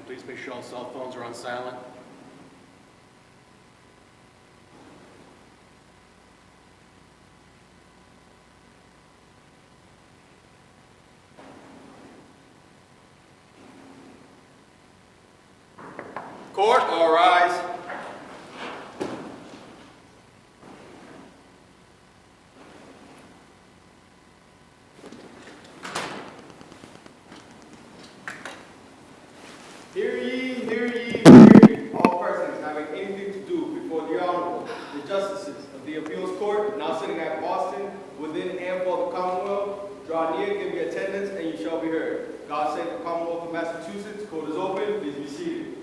Please make sure all cell phones are on silent. Court, all rise. Hear ye, hear ye, hear ye. All persons having anything to do before the Honorable, the Justices of the Appeals Court, now sitting at Boston, within and for the Commonwealth, draw near, give your attendance, and you shall be heard. God save the Commonwealth of Massachusetts. Court is open. Please be seated.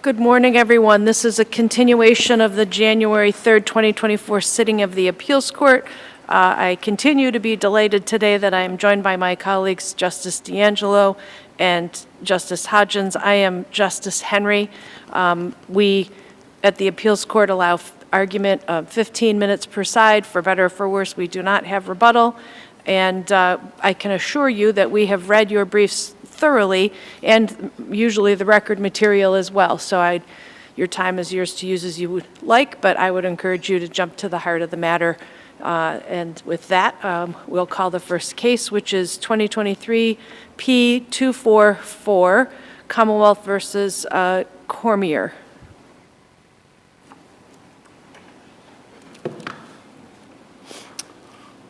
Good morning, everyone. This is a continuation of the January 3rd, 2024 sitting of the Appeals Court. I continue to be delighted today that I am joined by my colleagues, Justice D'Angelo and Justice Hodgens. I am Justice Henry. We, at the Appeals Court, allow argument of 15 minutes per side. For better or for worse, we do not have rebuttal. And I can assure you that we have read your briefs thoroughly, and usually the record material as well. So your time is yours to use as you would like, but I would encourage you to jump to the heart of the matter. And with that, we'll call the first case, which is 2023 P244, Commonwealth versus CORMIER.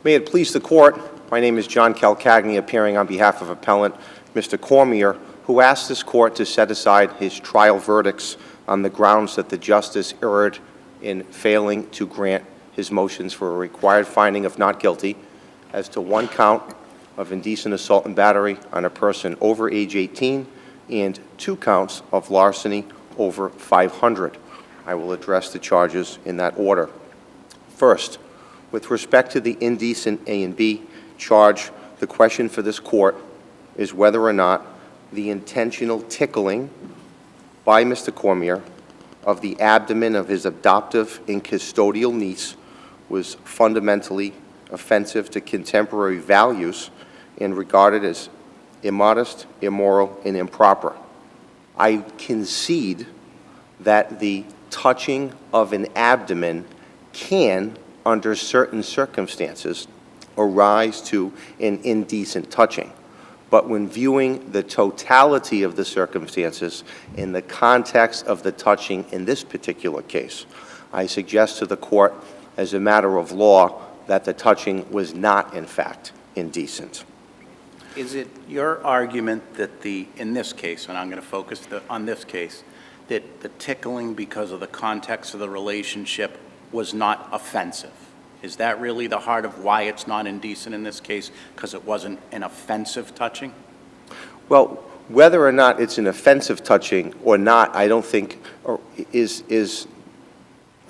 May it please the Court, my name is John Calcagni, appearing on behalf of Appellant Mr. CORMIER, who asked this Court to set aside his trial verdicts on the grounds that the Justice erred in failing to grant his motions for a required finding of not guilty as to one count of indecent assault and battery on a person over age 18 and 2 counts of larceny over 500. I will address the charges in that order. First, with respect to the indecent A and B charge, the question for this Court is whether or not the intentional tickling by Mr. CORMIER of the abdomen of his adoptive and custodial niece was fundamentally offensive to contemporary values and regarded as immodest, immoral, and improper. I concede that the touching of an abdomen can, under certain circumstances, arise to an indecent touching. But when viewing the totality of the circumstances in the context of the touching in this particular case, I suggest to the Court, as a matter of law, that the touching was not, in fact, indecent. Is it your argument that in this case, and I'm going to focus on this case, that the tickling because of the context of the relationship was not offensive? Is that really the heart of why it's not indecent in this case, because it wasn't an offensive touching? Well, whether or not it's an offensive touching or not, I don't think is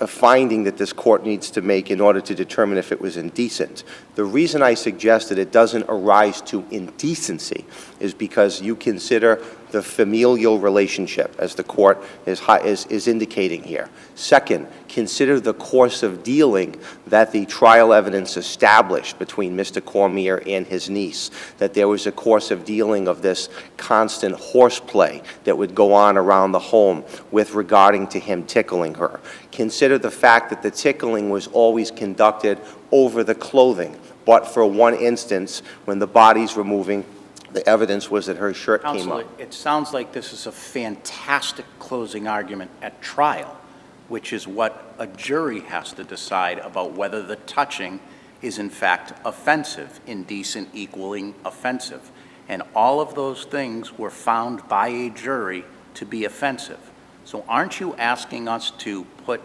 a finding that this Court needs to make in order to determine if it was indecent. The reason I suggest that it doesn't arise to indecency is because you consider the familial relationship, as the Court is indicating here. Second, consider the course of dealing that the trial evidence established between Mr. CORMIER and his niece, that there was a course of dealing of this constant horseplay that would go on around the home with regarding to him tickling her. Consider the fact that the tickling was always conducted over the clothing, but for one instance, when the body's removing, the evidence was that her shirt came up. It sounds like this is a fantastic closing argument at trial, which is what a jury has to decide about whether the touching is in fact offensive, indecent equaling offensive. And all of those things were found by a jury to be offensive. So aren't you asking us to put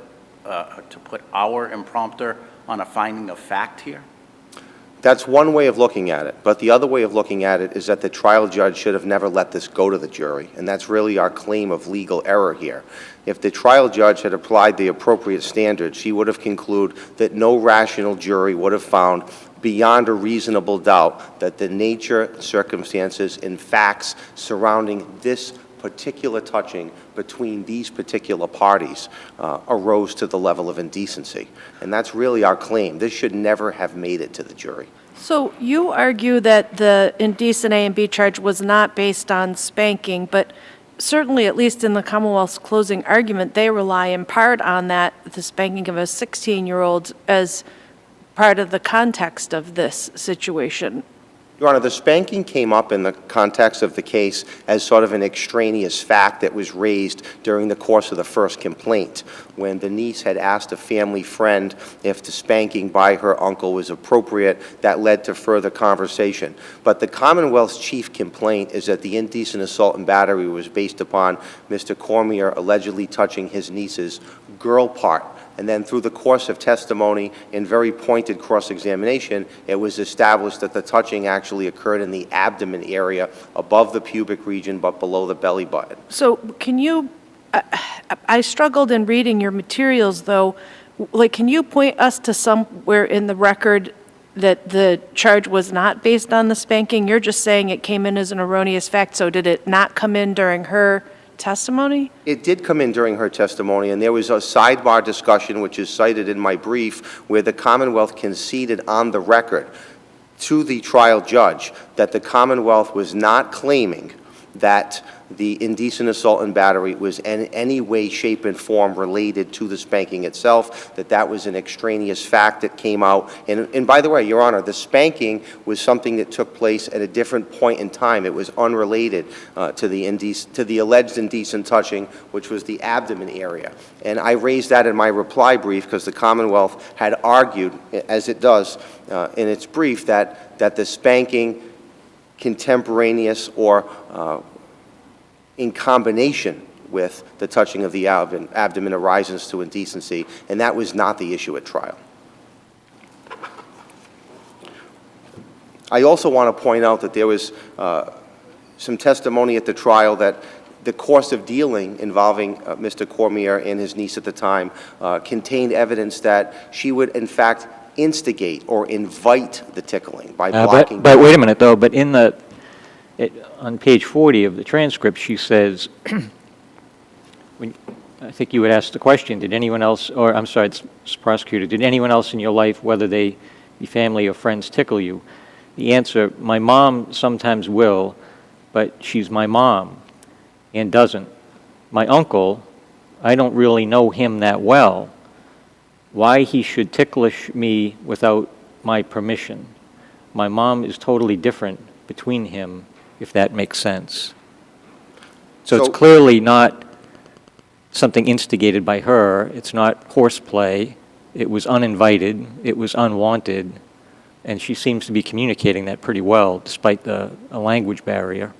our impromptu on a finding of fact here? That's one way of looking at it, but the other way of looking at it is that the trial judge should have never let this go to the jury, and that's really our claim of legal error here. If the trial judge had applied the appropriate standards, he would have concluded that no rational jury would have found beyond a reasonable doubt that the nature, circumstances, and facts surrounding this particular touching between these particular parties arose to the level of indecency. And that's really our claim. This should never have made it to the jury. So you argue that the indecent A and B charge was not based on spanking, but certainly, at least in the Commonwealth's closing argument, they rely in part on that, the spanking of a 16-year-old, as part of the context of this situation. Your Honor, the spanking came up in the context of the case as sort of an extraneous fact that was raised during the course of the first complaint, when the niece had asked a family friend if the spanking by her uncle was appropriate. That led to further conversation. But the Commonwealth's chief complaint is that the indecent assault and battery was based upon Mr. Cormier allegedly touching his niece's girl part. And then through the course of testimony and very pointed cross-examination, it was established that the touching actually occurred in the abdomen area above the pubic region but below the belly button. So can you, I struggled in reading your materials, though. Like, can you point us to somewhere in the record that the charge was not based on the spanking? You're just saying it came in as an erroneous fact, so did it not come in during her testimony? It did come in during her testimony, and there was a sidebar discussion, which is cited in my brief, where the Commonwealth conceded on the record to the trial judge that the Commonwealth was not claiming that the indecent assault and battery was in any way, shape, and form related to the spanking itself, that was an extraneous fact that came out. And by the way, Your Honor, the spanking was something that took place at a different point in time. It was unrelated to the alleged indecent touching, which was the abdomen area. And I raised that in my reply brief because the Commonwealth had argued, as it does in its brief, that the spanking contemporaneous or in combination with the touching of the abdomen arises to indecency, and that was not the issue at trial. I also want to point out that there was some testimony at the trial that the course of dealing involving Mr. Cormier and his niece at the time contained evidence that she would, in fact, instigate or invite the tickling by blocking. But wait a minute, though. But in the on page 40 of the transcript, she says, I think you would ask the question, did anyone else, or I'm sorry, it's prosecutor, did anyone else in your life, whether they be family or friends, tickle you? The answer, my mom sometimes will, but she's my mom and doesn't. My uncle, I don't really know him that well. Why he should ticklish me without my permission? My mom is totally different between him, if that makes sense. So it's clearly not something instigated by her. It's not horseplay. It was uninvited. It was unwanted. And she seems to be communicating that pretty well, despite a language barrier.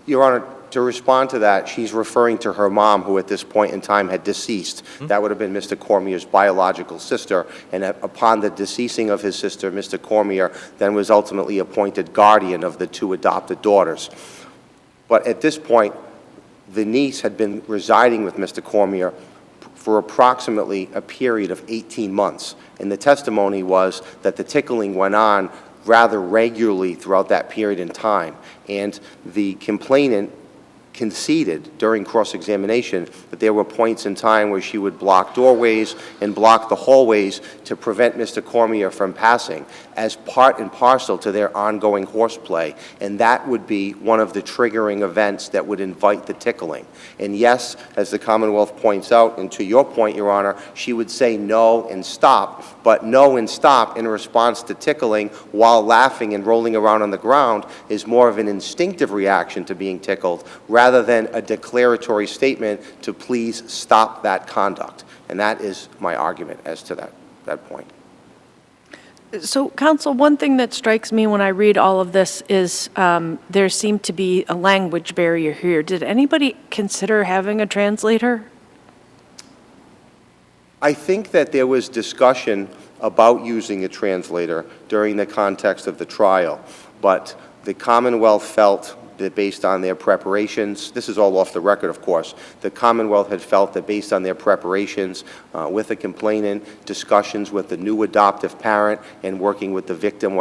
Your Honor, to respond to that, she's referring to her mom, who at this point in time had deceased. That would have been Mr. Cormier's biological sister, and upon the deceasing of his sister, Mr. Cormier then was ultimately appointed guardian of the two adopted daughters. But at this point, the niece had been residing with Mr. Cormier for approximately a period of 18 months, and the testimony was that the tickling went on rather regularly throughout that period in time, and the complainant conceded during cross-examination that there were points in time where she would block doorways and block the hallways to prevent Mr. Cormier from passing as part and parcel to their ongoing horseplay, and that would be one of the triggering events that would invite the tickling. And yes, as the Commonwealth points out, and to your point, Your Honor, she would say no and stop, but no and stop in response to tickling while laughing and rolling around on the ground is more of an instinctive reaction to being tickled rather than a declaratory statement to please stop that conduct. And that is my argument as to that point. So, counsel, one thing that strikes me when I read all of this is there seemed to be a language barrier here. Did anybody consider having a translator? I think that there was discussion about using a translator during the context of the trial, but the Commonwealth felt that based on their preparations, this is all off the record, of course, the Commonwealth had felt that based on their preparations with the complainant, discussions with the new adoptive parent, and working with the victim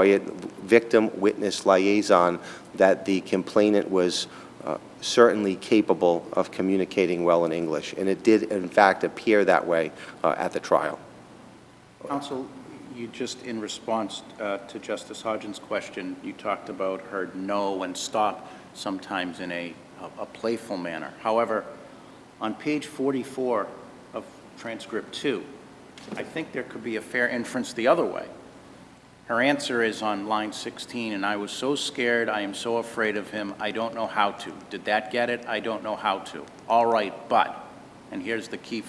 witness liaison, that the complainant was certainly capable of communicating well in English. And it did, in fact, appear that way at the trial. Counsel, You just, in response to Justice Hodgens' question, you talked about her no and stop sometimes in a playful manner. However, on page 44 of transcript 2, I think there could be a fair inference the other way. Her answer is on line 16, and I was so scared, I am so afraid of him, I don't know how to. Did that get it? I don't know how to. All right, but, and here's the key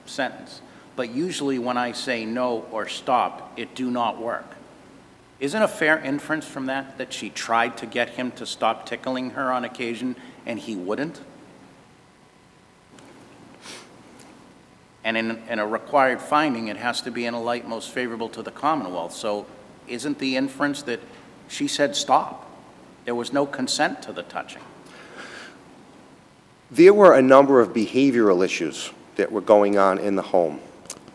sentence, but usually when I say no or stop, it do not work. Isn't a fair inference from that that she tried to get him to stop tickling her on occasion and he wouldn't? And in a required finding, it has to be in a light most favorable to the Commonwealth. So isn't the inference that she said stop? There was no consent to the touching. There were a number of behavioral issues that were going on in the home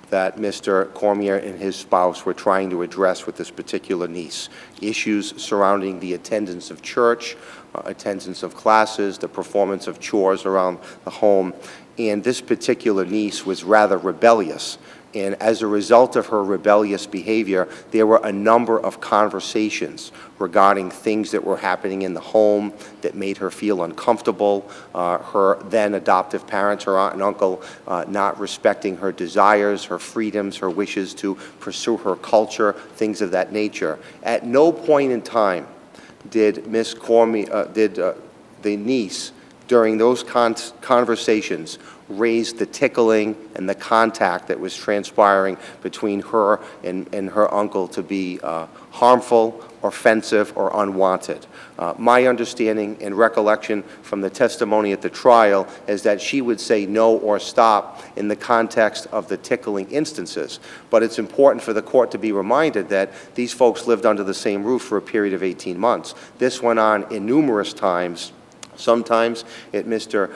that Mr. Cormier and his spouse were trying to address with this particular niece. Issues surrounding the attendance of church, attendance of classes, the performance of chores around the home. And this particular niece was rather rebellious. And as a result of her rebellious behavior, there were a number of conversations regarding things that were happening in the home that made her feel uncomfortable. Her then adoptive parents, her aunt and uncle, not respecting her desires, her freedoms, her wishes to pursue her culture, things of that nature. At no point in time did Miss Cormier, the niece, during those conversations, raised the tickling and the contact that was transpiring between her and her uncle to be harmful, offensive, or unwanted. My understanding and recollection from the testimony at the trial is that she would say no or stop in the context of the tickling instances. But it's important for the court to be reminded that these folks lived under the same roof for a period of 18 months. This went on in numerous times. Sometimes at Mr.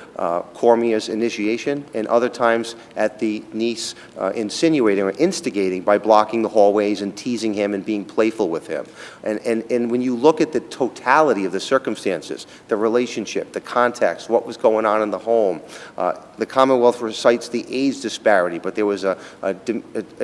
Cormier's initiation, and other times at the niece insinuating or instigating by blocking the hallways and teasing him and being playful with him. And when you look at the totality of the circumstances, the relationship, the context, what was going on in the home, the Commonwealth recites the age disparity, but there was a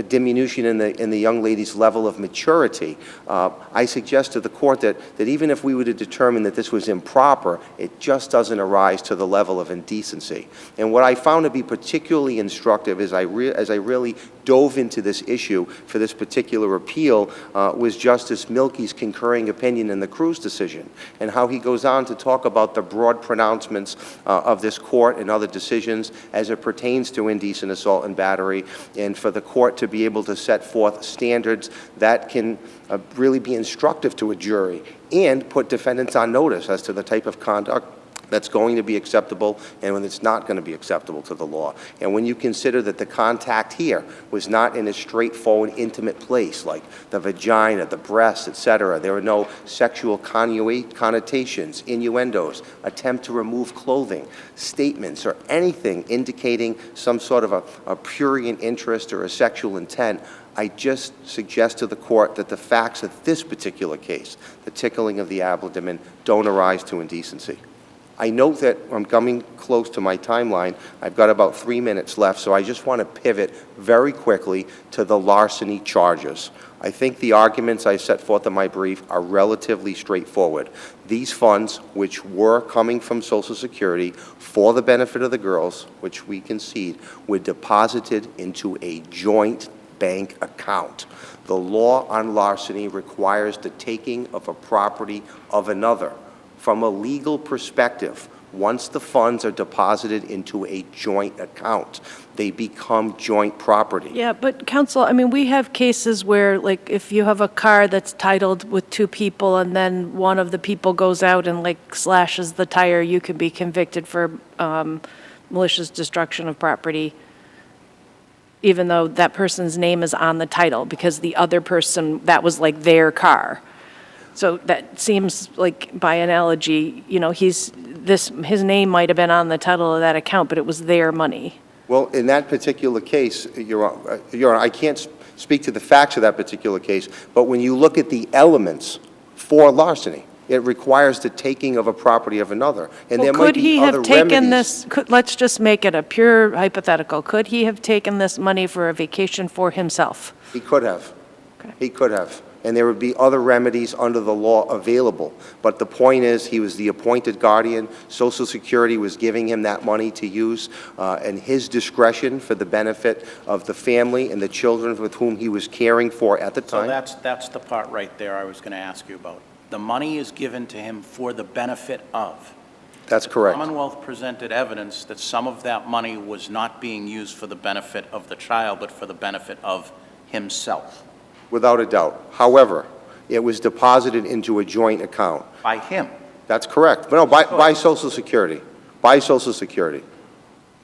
diminution in the young lady's level of maturity. I suggest to the court that even if we were to determine that this was improper, it just doesn't arise to the level of indecency. And what I found to be particularly instructive as I really dove into this issue for this particular appeal was Justice Milkey's concurring opinion in the Cruz decision, and how he goes on to talk about the broad pronouncements of this court and other decisions as it pertains to indecent assault and battery, and for the court to be able to set forth standards that can really be instructive to a jury and put defendants on notice as to the type of conduct that's going to be acceptable and when it's not going to be acceptable to the law. And when you consider that the contact here was not in a straightforward, intimate place like the vagina, the breasts, etc., there were no sexual connotations, innuendos, attempt to remove clothing, statements, or anything indicating some sort of a prurient interest or a sexual intent, I just suggest to the court that the facts of this particular case, the tickling of the abdomen, don't arise to indecency. I note that I'm coming close to my timeline. I've got about 3 minutes left, so I just want to pivot very quickly to the larceny charges. I think the arguments I set forth in my brief are relatively straightforward. These funds, which were coming from Social Security for the benefit of the girls, which we concede, were deposited into a joint bank account. The law on larceny requires the taking of a property of another. From a legal perspective, once the funds are deposited into a joint account, they become joint property. Yeah, but counsel, I mean, we have cases where, like, if you have a car that's titled with two people and then one of the people goes out and, like, slashes the tire, you can be convicted for malicious destruction of property, even though that person's name is on the title, because the other person, that was like their car. So that seems like, by analogy, you know, his name might have been on the title of that account, but it was their money. Well, in that particular case, Your Honor, I can't speak to the facts of that particular case, but when you look at the elements for larceny, it requires the taking of a property of another. And Well, there might be other remedies. Could he have taken this, let's just make it a pure hypothetical, could he have taken this money for a vacation for himself? He could have. He could have. And there would be other remedies under the law available. But the point is, he was the appointed guardian. Social Security was giving him that money to use in his discretion for the benefit of the family and the children with whom he was caring for at the time. So that's the part right there I was going to ask you about. The money is given to him for the benefit of. That's correct. Commonwealth presented evidence that some of that money was not being used for the benefit of the child, but for the benefit of himself. Without a doubt. However, it was deposited into a joint account. By him. That's correct. No, by Social Security. By Social Security.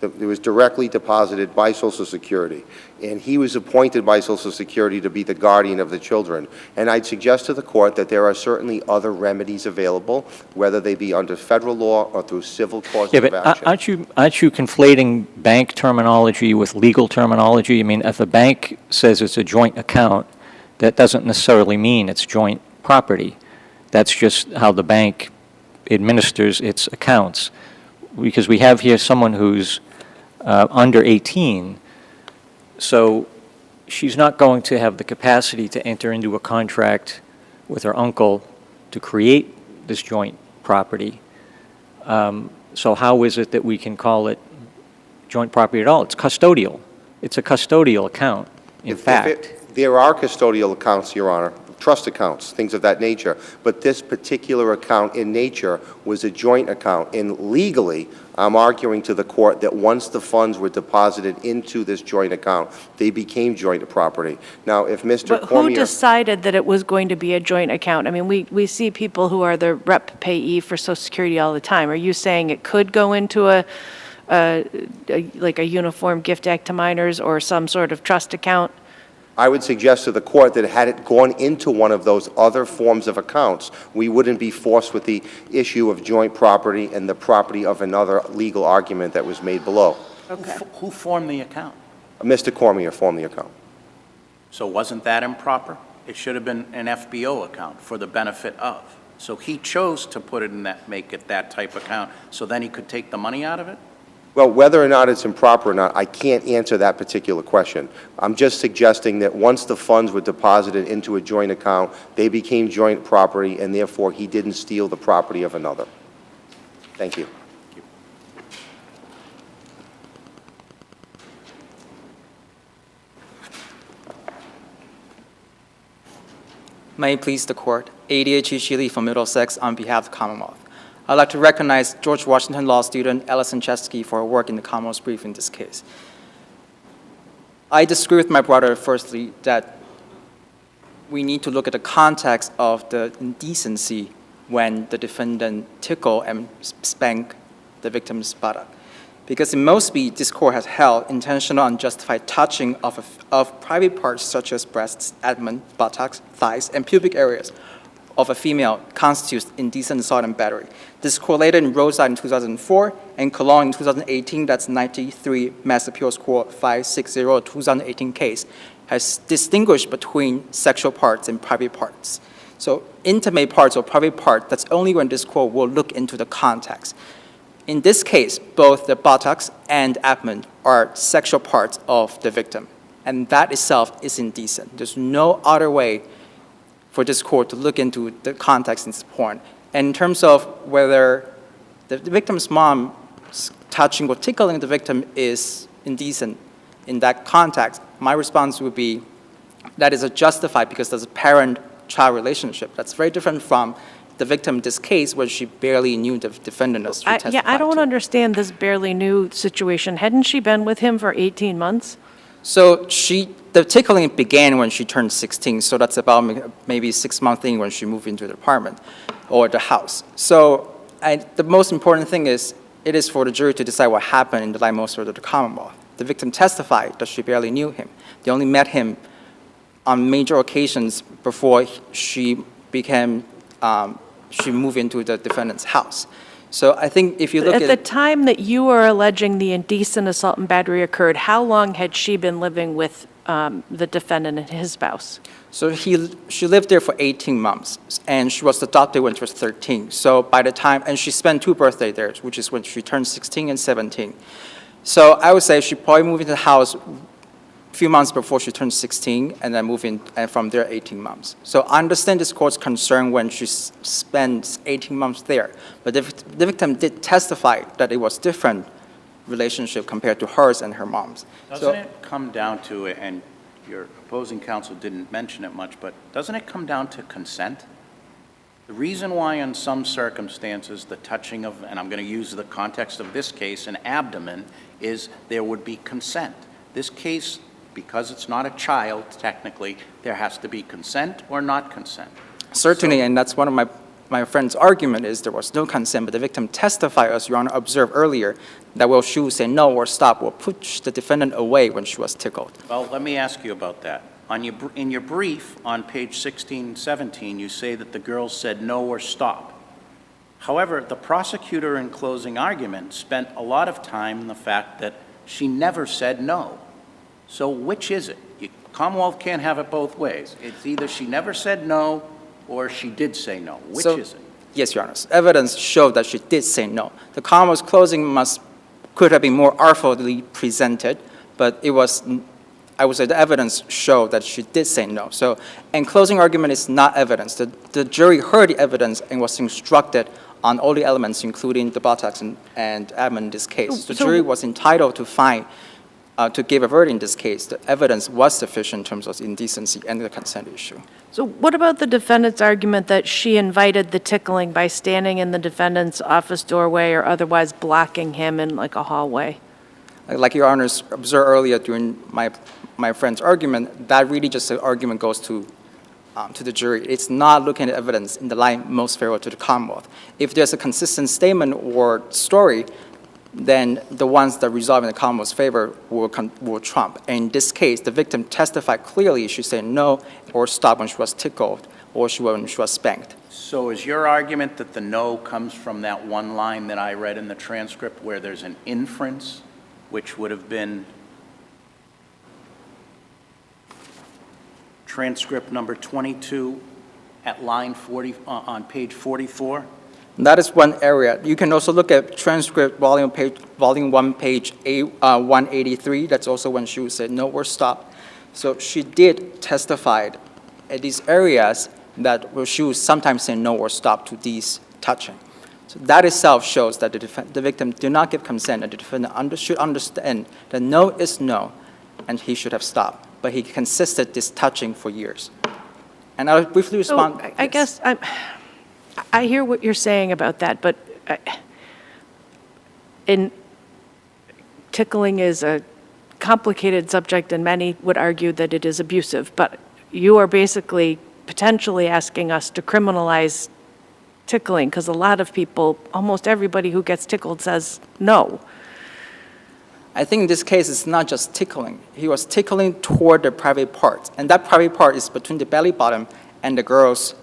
It was directly deposited by Social Security. And he was appointed by Social Security to be the guardian of the children. And I'd suggest to the court that there are certainly other remedies available, whether they be under federal law or through civil causes Yeah, of but action. aren't you conflating bank terminology with legal terminology? I mean, if a bank says it's a joint account, that doesn't necessarily mean it's joint property. That's just how the bank administers its accounts. Because we have here someone who's under 18, so she's not going to have the capacity to enter into a contract with her uncle to create this joint property. So how is it that we can call it joint property at all? It's custodial. It's a custodial account, in fact. There are custodial accounts, Your Honor, trust accounts, things of that nature. But this particular account in nature was a joint account. And legally, I'm arguing to the court that once the funds were deposited into this joint account, they became joint property. Now, if Mr. But Cormier... who decided that it was going to be a joint account? I mean, we see people who are the rep payee for Social Security all the time. Are you saying it could go into like a uniform gift act to minors or some sort of trust account? I would suggest to the court that had it gone into one of those other forms of accounts, we wouldn't be forced with the issue of joint property and the property of another legal argument that was made below. Okay. Who formed the account? Mr. Cormier formed the account. So wasn't that improper? It should have been an FBO account for the benefit of. So he chose to put it in that, make it that type account, so then he could take the money out of it? Well, whether or not it's improper or not, I can't answer that particular question. I'm just suggesting that once the funds were deposited into a joint account, they became joint property, and therefore he didn't steal the property of another. Thank you. May it please the Court. ADHE Chile from Middlesex on behalf of the Commonwealth. I'd like to recognize George Washington Law student Alison Chesky for her work in the Commonwealth's brief in this case. I disagree with my brother, firstly, that we need to look at the context of the indecency when the defendant tickle and spank the victim's buttock. Because in Mosby, this court has held intentional unjustified touching of private parts such as breasts, abdomen, buttocks, thighs, and pubic areas of a female constitutes indecent assault and battery. This court later in Rosa in 2004 and Cologne in 2018, that's 93 Mass Appeals Court 560 2018 case, has distinguished between sexual parts and private parts. So intimate parts or private part, that's only when this court will look into the context. In this case, both the buttocks and abdomen are sexual parts of the victim, and that itself is indecent. There's no other way for this court to look into the context in this point. And in terms of whether the victim's mom touching or tickling the victim is indecent in that context, my response would be that is justified because there's a parent-child relationship. That's very different from the victim in this case where she barely knew the defendant as she testified Yeah, I don't to. understand this barely knew situation. Hadn't she been with him for 18 months? So the tickling began when she turned 16, so that's about maybe 6 months in when she moved into the apartment or the house. So the most important thing is, it is for the jury to decide what happened in the light most favorable to the Commonwealth. The victim testified that she barely knew him. They only met him on major occasions before she moved into the defendant's house. So I think if you look At the time that you are alleging the indecent assault and battery occurred, how long had she been living with the defendant and his spouse? So she lived there for 18 months, and she was adopted when she was 13. So by the time, and she spent 2 birthdays there, which is when she turned 16 and 17. So I would say she probably moved into the house few months before she turned 16, and then moved in, and from there 18 months. So I understand this court's concern when she spends 18 months there, but the victim did testify that it was different relationship compared to hers and her mom's. Doesn't it come down to, and your opposing counsel didn't mention it much, but doesn't it come down to consent? The reason why in some circumstances the touching of, and I'm going to use the context of this case, an abdomen, is there would be consent. This case, because it's not a child technically, there has to be consent or not consent. Certainly, and that's one of my friend's argument is there was no consent, but the victim testified, as Your Honor observed earlier, that while she would say no or stop or push the defendant away when she was tickled. Well, let me ask you about that. In your brief on page 16, 17, you say that the girls said no or stop. However, the prosecutor in closing argument spent a lot of time in the fact that she never said no. So which is it? Commonwealth can't have it both ways. It's either she never said no or she did say no. Which is it? Yes, Your Honor. Evidence showed that she did say no. The Commonwealth's closing could have been more artfully presented, but it was, I would say the evidence showed that she did say no. So, and closing argument is not evidence. The jury heard the evidence and was instructed on all the elements, including the buttocks and abdomen in this case. The jury was entitled to find, to give a verdict in this case. The evidence was sufficient in terms of indecency and the consent issue. So what about the defendant's argument that she invited the tickling by standing in the defendant's office doorway or otherwise blocking him in like a hallway? Like Your Honors observed earlier during my friend's argument, that really just the argument goes to the jury. It's not looking at evidence in the light most favorable to the Commonwealth. If there's a consistent statement or story, then the ones that resolve in the Commonwealth's favor will trump. And in this case, the victim testified clearly she said no or stop when she was tickled or when she was spanked. So is your argument that the no comes from that one line that I read in the transcript where there's an inference, which would have been transcript number 22 at line 40 on page 44? That is one area. You can also look at transcript volume 1, page 183. That's also when she would say no or stop. So she did testify at these areas that she would sometimes say no or stop to these touching. So that itself shows that the victim did not give consent, and the defendant should understand that no is no, and he should have stopped. But he consisted this touching for years. And I'll briefly respond. So I guess I hear what you're saying about that, but tickling is a complicated subject, and many would argue that it is abusive. But you are basically potentially asking us to criminalize tickling, because a lot of people, almost everybody who gets tickled says no. I think in this case, it's not just tickling. He was tickling toward the private part, and that private part is between the belly button and the girl's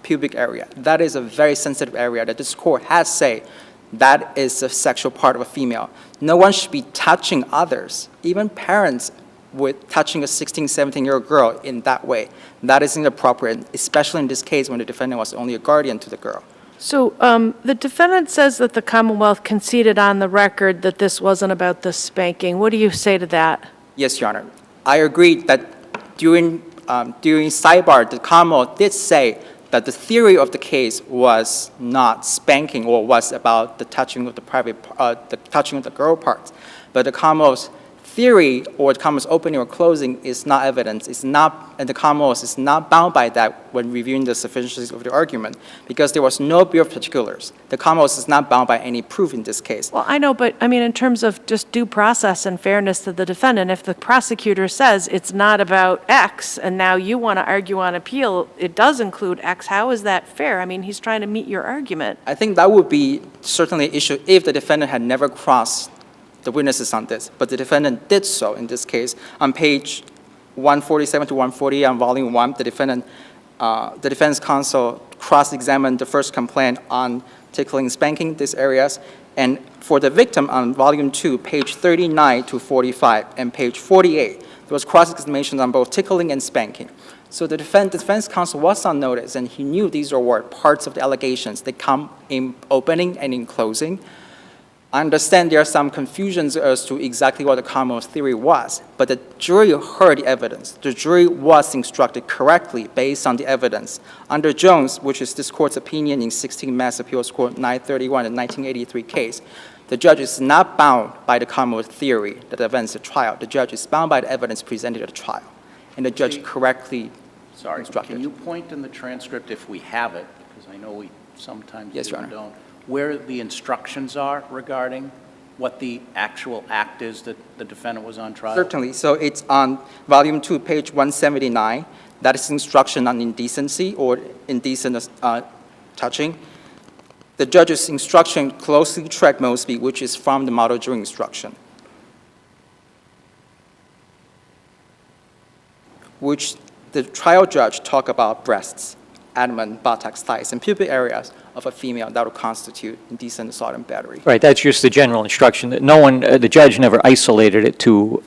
pubic area. That is a very sensitive area that this court has said that is a sexual part of a female. No one should be touching others, even parents, with touching a 16, 17-year-old girl in that way. That is inappropriate, especially in this case when the defendant was only a guardian to the girl. So the defendant says that the Commonwealth conceded on the record that this wasn't about the spanking. What do you say to that? Yes, Your Honor. I agree that during sidebar, the Commonwealth did say that the theory of the case was not spanking or was about the touching of the touching of the girl parts. But the Commonwealth's theory or the Commonwealth's opening or closing is not evidence. It's not, and the Commonwealth is not bound by that when reviewing the sufficiency of the argument, because there was no bill of particulars. The Commonwealth is not bound by any proof in this case. Well, I know, but I mean, in terms of just due process and fairness to the defendant, if the prosecutor says it's not about X and now you want to argue on appeal, it does include X, how is that fair? I mean, he's trying to meet your argument. I think that would be certainly an issue if the defendant had never crossed the witnesses on this, but the defendant did so in this case. On page 147 to 140 on volume 1, the defense counsel cross-examined the first complaint on tickling and spanking these areas, and for the victim on volume 2, page 39 to 45, and page 48, there was cross-examination on both tickling and spanking. So the defense counsel was on notice, and he knew these were parts of the allegations that come in opening and in closing. I understand there are some confusions as to exactly what the Commonwealth theory was, but the jury heard the evidence. The jury was instructed correctly based on the evidence. Under Jones, which is this court's opinion in 16 Mass Appeals Court 931 and 1983 case, the judge is not bound by the Commonwealth theory that advanced the trial. The judge is bound by the evidence presented at the trial, and the judge correctly instructed. Can you point in the transcript, if we have it, because I know we sometimes Yes, do Your and Honor. don't, where the instructions are regarding what the actual act is that the defendant was on trial? Certainly. So it's on volume 2, page 179. That is instruction on indecency or indecent touching. The judge's instruction closely tracked Mosby, which is from the model jury instruction, which the trial judge talked about breasts, abdomen, buttocks, thighs, and pubic areas of a female that would constitute indecent assault and battery. Right, that's just the general instruction, that no one, the judge never isolated it to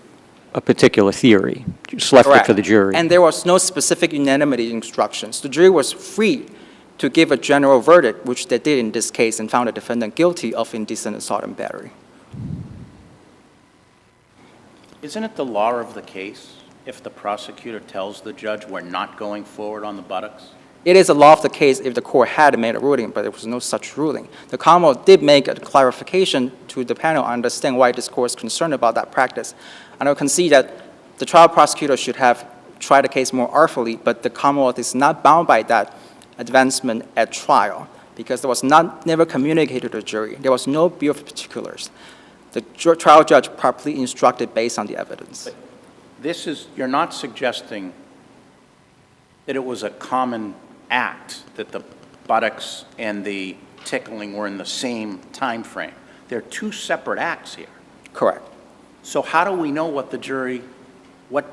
a particular theory, just left it for the jury. And there was no specific unanimity instructions. The jury was free to give a general verdict, which they did in this case, and found the defendant guilty of indecent assault and battery. Isn't it the law of the case if the prosecutor tells the judge we're not going forward on the buttocks? It is a law of the case if the court had made a ruling, but there was no such ruling. The Commonwealth did make a clarification to the panel. I understand why this court is concerned about that practice. And I concede that the trial prosecutor should have tried the case more artfully, but the Commonwealth is not bound by that advancement at trial because there was never communicated to the jury. There was no bill of particulars. The trial judge properly instructed based on the evidence. But this is, you're not suggesting that it was a common act, that the buttocks and the tickling were in the same time frame. They're two separate acts here. Correct. So how do we know what the jury,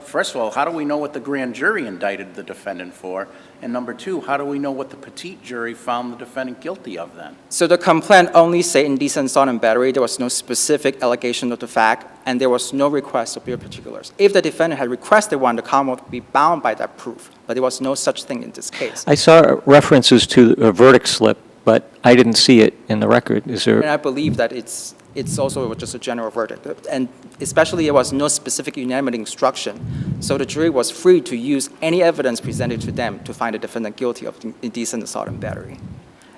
first of all, how do we know what the grand jury indicted the defendant for? And number two, how do we know what the petite jury found the defendant guilty of then? So the complaint only said indecent assault and battery. There was no specific allegation of the fact, and there was no request of bill of particulars. If the defendant had requested one, the Commonwealth would be bound by that proof, but there was no such thing in this case. I saw references to a verdict slip, but I didn't see it in the record. Is there? And I believe that it's also just a general verdict, and especially there was no specific unanimity instruction, so the jury was free to use any evidence presented to them to find the defendant guilty of indecent assault and battery.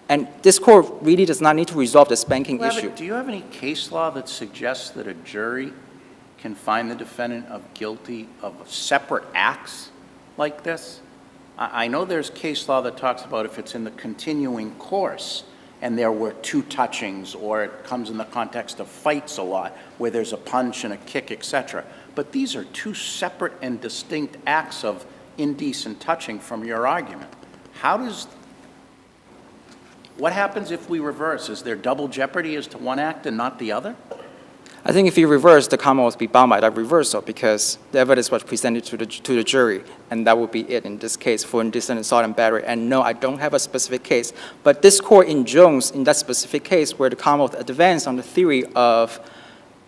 And this court really does not need to resolve the spanking issue. Do you have any case law that suggests that a jury can find the defendant guilty of separate acts like this? I know there's case law that talks about if it's in the continuing course and there were two touchings, or it comes in the context of fights a lot, where there's a punch and a kick, etc. But these are two separate and distinct acts of indecent touching from your argument. What happens if we reverse? Is there double jeopardy as to one act and not the other? I think if you reverse, the Commonwealth will be bound by that reversal because the evidence was presented to the jury, and that would be it in this case for indecent assault and battery. And no, I don't have a specific case. But this court in Jones, in that specific case where the Commonwealth advanced on the theory of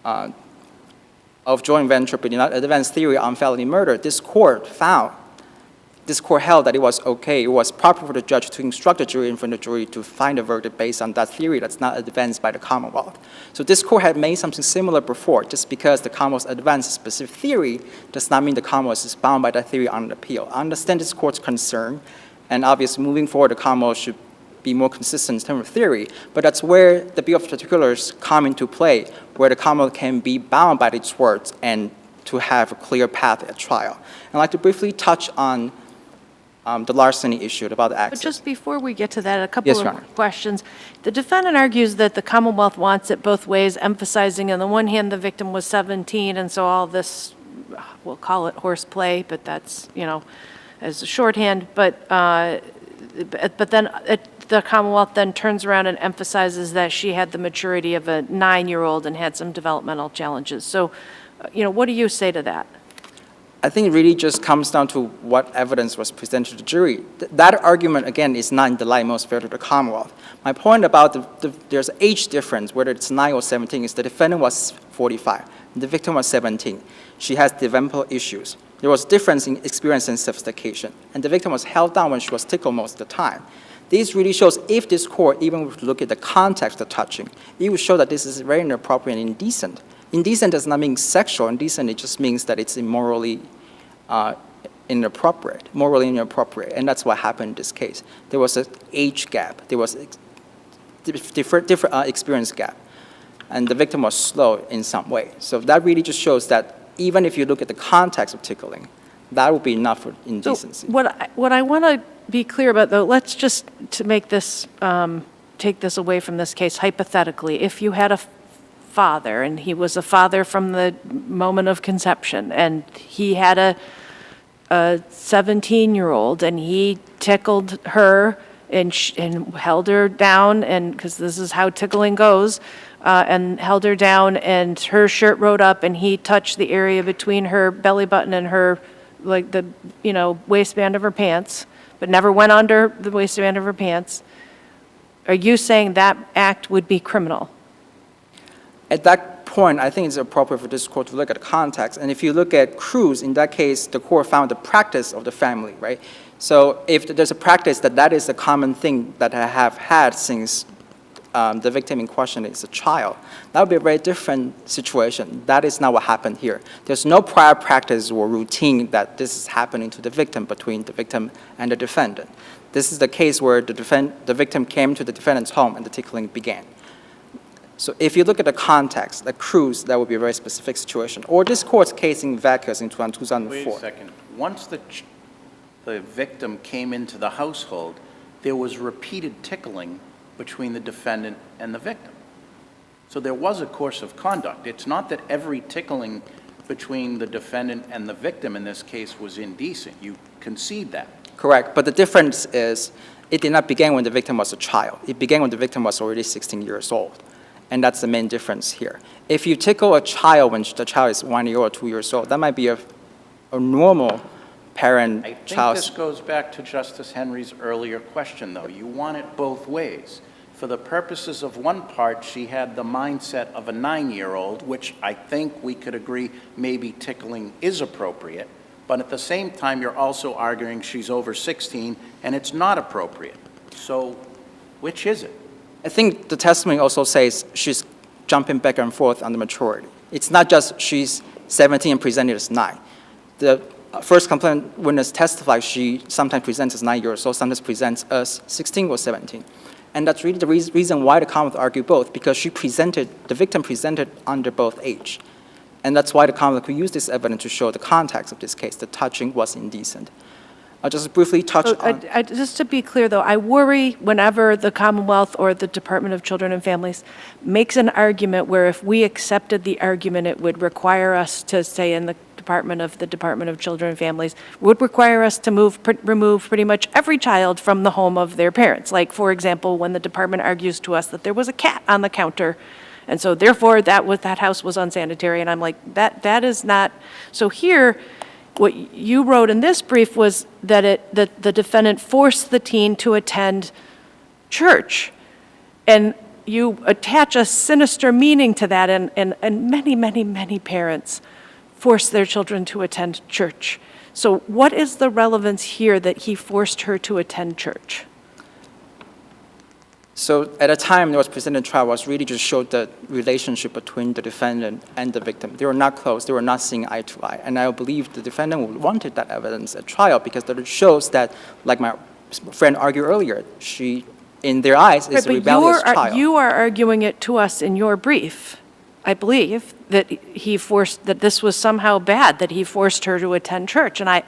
joint venture, but not advanced theory on felony murder, this court held that it was okay, it was proper for the judge to instruct the jury and for the jury to find a verdict based on that theory that's not advanced by the Commonwealth. So this court had made something similar before. Just because the Commonwealth advanced a specific theory does not mean the Commonwealth is bound by that theory on appeal. I understand this court's concern, and obviously moving forward, the Commonwealth should be more consistent in terms of theory, but that's where the bill of particulars come into play, where the Commonwealth can be bound by its words and to have a clear path at trial. And I'd like to briefly touch on the larceny issue about the access. But just before we get to that, a couple Yes, Your Honor. of questions. The defendant argues that the Commonwealth wants it both ways, emphasizing on the one hand the victim was 17, and so all this, we'll call it horseplay, but that's, as a shorthand. But then the Commonwealth then turns around and emphasizes that she had the maturity of a 9-year-old and had some developmental challenges. So, what do you say to that? I think it really just comes down to what evidence was presented to the jury. That argument, again, is not in the light most fair to the Commonwealth. My point about there's age difference, whether it's 9 or 17, is the defendant was 45, and the victim was 17. She has developmental issues. There was difference in experience and sophistication, and the victim was held down when she was tickled most of the time. this really shows, if this court even would look at the context of touching, it would show that this is very inappropriate and indecent. Indecent does not mean sexual. Indecent, it just means that it's morally inappropriate, and that's what happened in this case. There was an age gap. There was different experience gap, and the victim was slow in some way. So that really just shows that even if you look at the context of tickling, that would be enough for indecency. So what I want to be clear about, though, let's just, to make this, take this away from this case, hypothetically, if you had a father, and he was a father from the moment of conception, and he had a 17-year-old, and he tickled her and held her down, and because this is how tickling goes, and held her down, and her shirt rode up, and he touched the area between her belly button and her, like the, waistband of her pants, but never went under the waistband of her pants. Are you saying that act would be criminal? At that point, I think it's appropriate for this court to look at the context. And if you look at Cruz, in that case, the court found the practice of the family, right? So if there's a practice that is a common thing that I have had since the victim in question is a child, that would be a very different situation. That is not what happened here. There's no prior practice or routine that this is happening to the victim between the victim and the defendant. This is the case where the victim came to the defendant's home and the tickling began. So if you look at the context, like Cruz, that would be a very specific situation. Or this court's case in Vacas in 2004. Wait a second. Once the victim came into the household, there was repeated tickling between the defendant and the victim. So there was a course of conduct. It's not that every tickling between the defendant and the victim in this case was indecent. You concede that. Correct. But the difference is it did not begin when the victim was a child. It began when the victim was already 16 years old. And that's the main difference here. If you tickle a child when the child is 1 year or 2 years old, that might be a normal parent-child. I think this goes back to Justice Henry's earlier question, though. You want it both ways. For the purposes of one part, she had the mindset of a 9-year-old, which I think we could agree maybe tickling is appropriate. But at the same time, you're also arguing she's over 16 and it's not appropriate. So which is it? I think the testimony also says she's jumping back and forth on the maturity. It's not just she's 17 and presented as 9. The first complaint witness testified she sometimes presents as 9 years old, sometimes presents as 16 or 17. And that's really the reason why the Commonwealth argued both, because the victim presented under both age. And that's why the Commonwealth could use this evidence to show the context of this case. The touching was indecent. I'll just briefly touch on... Just to be clear, though, I worry whenever the Commonwealth or the Department of Children and Families makes an argument where if we accepted the argument, it would require us to, say, in the Department of Children and Families, would require us to remove pretty much every child from the home of their parents. Like, for example, when the department argues to us that there was a cat on the counter, and so therefore that house was unsanitary, and I'm like, that is not... So here, what you wrote in this brief was that the defendant forced the teen to attend church. And you attach a sinister meaning to that, and many, many, many parents force their children to attend church. So what is the relevance here that he forced her to attend church? So at the time there was presented trial was really just showed the relationship between the defendant and the victim. They were not close. They were not seeing eye to eye. And I believe the defendant wanted that evidence at trial because that it shows that, like my friend argued earlier, she, in their eyes, is a rebellious child. You are arguing it to us in your brief, I believe, that that this was somehow bad, that he forced her to attend church. And I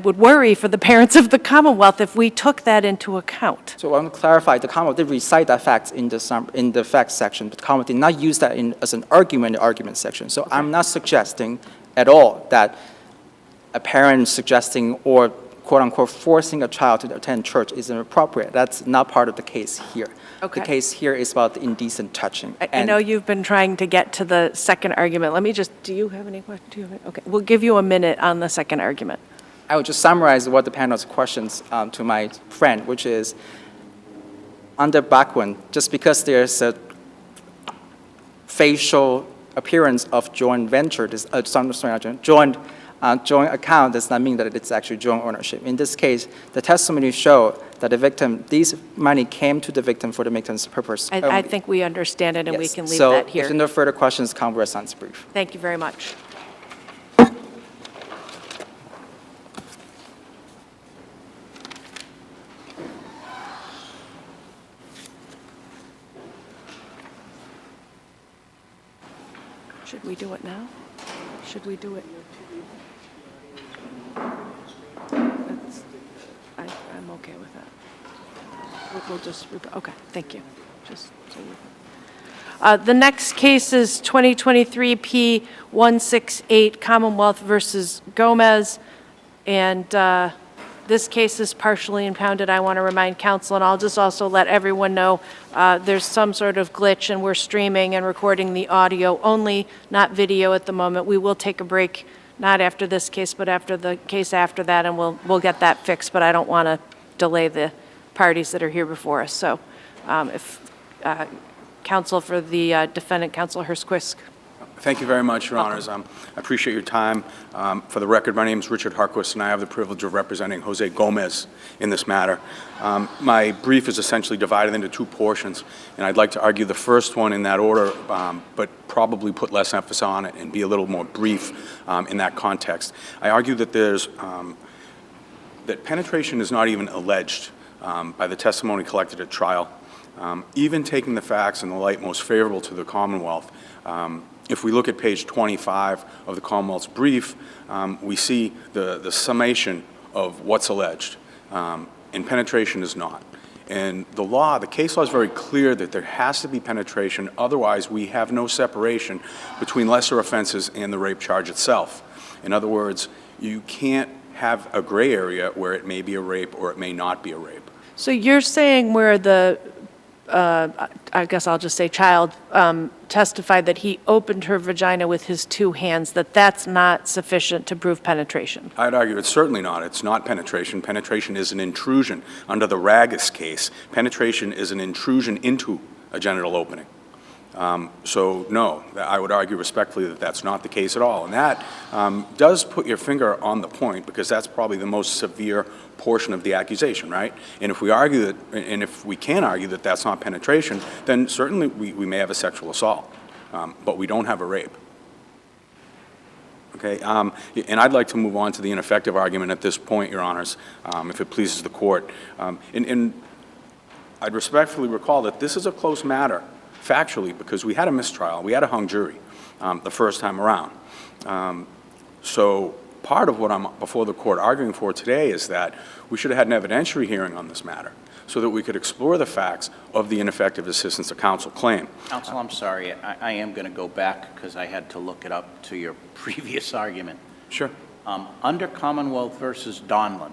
would worry for the parents of the Commonwealth if we took that into account. So I want to clarify, the Commonwealth did recite that fact in the facts section, but the Commonwealth did not use that as an argument in the argument section. So okay. I'm not suggesting at all that a parent suggesting or quote-unquote forcing a child to attend church is inappropriate. That's not part of the case here. Okay. The case here is about the indecent touching. I know you've been trying to get to the second argument. Let me just, do you have any questions? Okay, we'll give you a minute on the second argument. I will just summarize what the panel's questions to my friend, which is, under Bachman, just because there's a facial appearance of joint venture, joint Joint account does not mean that it's actually joint ownership. In this case, the testimony showed that the victim, these money came to the victim for the victim's purpose I only. think we understand it, and we Yes. can leave So that if here. there are no further questions, Counsel rests on its brief. Thank you very much. Should we do it now? Should we do it? That's- I'm okay with that. We'll just, okay, thank you. Just so you. The next case is 2023 P168 Commonwealth versus Gomez, and this case is partially impounded. I want to remind council, and I'll just also let everyone know there's some sort of glitch, and we're streaming and recording the audio only, not video at the moment. We will take a break, not after this case, but after the case after that, and we'll get that fixed, but I don't want to delay the parties that are here before us. So if counsel for the defendant, Counsel Hurst-Quisk. Thank you very much, Your Honors. I appreciate your time. For the record, my name is Richard Harquist, and I have the privilege of representing Jose Gomez in this matter. My brief is essentially divided into two portions, and I'd like to argue the first one in that order, but probably put less emphasis on it and be a little more brief in that context. I argue that that penetration is not even alleged by the testimony collected at trial. Even taking the facts in the light most favorable to the Commonwealth, if we look at page 25 of the Commonwealth's brief, we see the summation of what's alleged, and penetration is not. And the case law is very clear that there has to be penetration, otherwise we have no separation between lesser offenses and the rape charge itself. In other words, you can't have a gray area where it may be a rape or it may not be a rape. So you're saying where the, I guess I'll just say child, testified that he opened her vagina with his two hands, that's not sufficient to prove penetration? I'd argue it's certainly not. It's not penetration. Penetration is an intrusion. Under the Ragus case, penetration is an intrusion into a genital opening. So no, I would argue respectfully that that's not the case at all. And that does put your finger on the point, because that's probably the most severe portion of the accusation, right? And if we argue that, and if we can argue that that's not penetration, then certainly we may have a sexual assault, but we don't have a rape. Okay, and I'd like to move on to the ineffective argument at this point, Your Honors, if it pleases the court. And I'd respectfully recall that this is a close matter, factually, because we had a mistrial, we had a hung jury the first time around. So part of what I'm before the court arguing for today is that we should have had an evidentiary hearing on this matter so that we could explore the facts of the ineffective assistance of counsel claim. Counsel, I'm sorry, I am going to go back because I had to look it up to your previous argument. Sure. Under Commonwealth versus Donlan,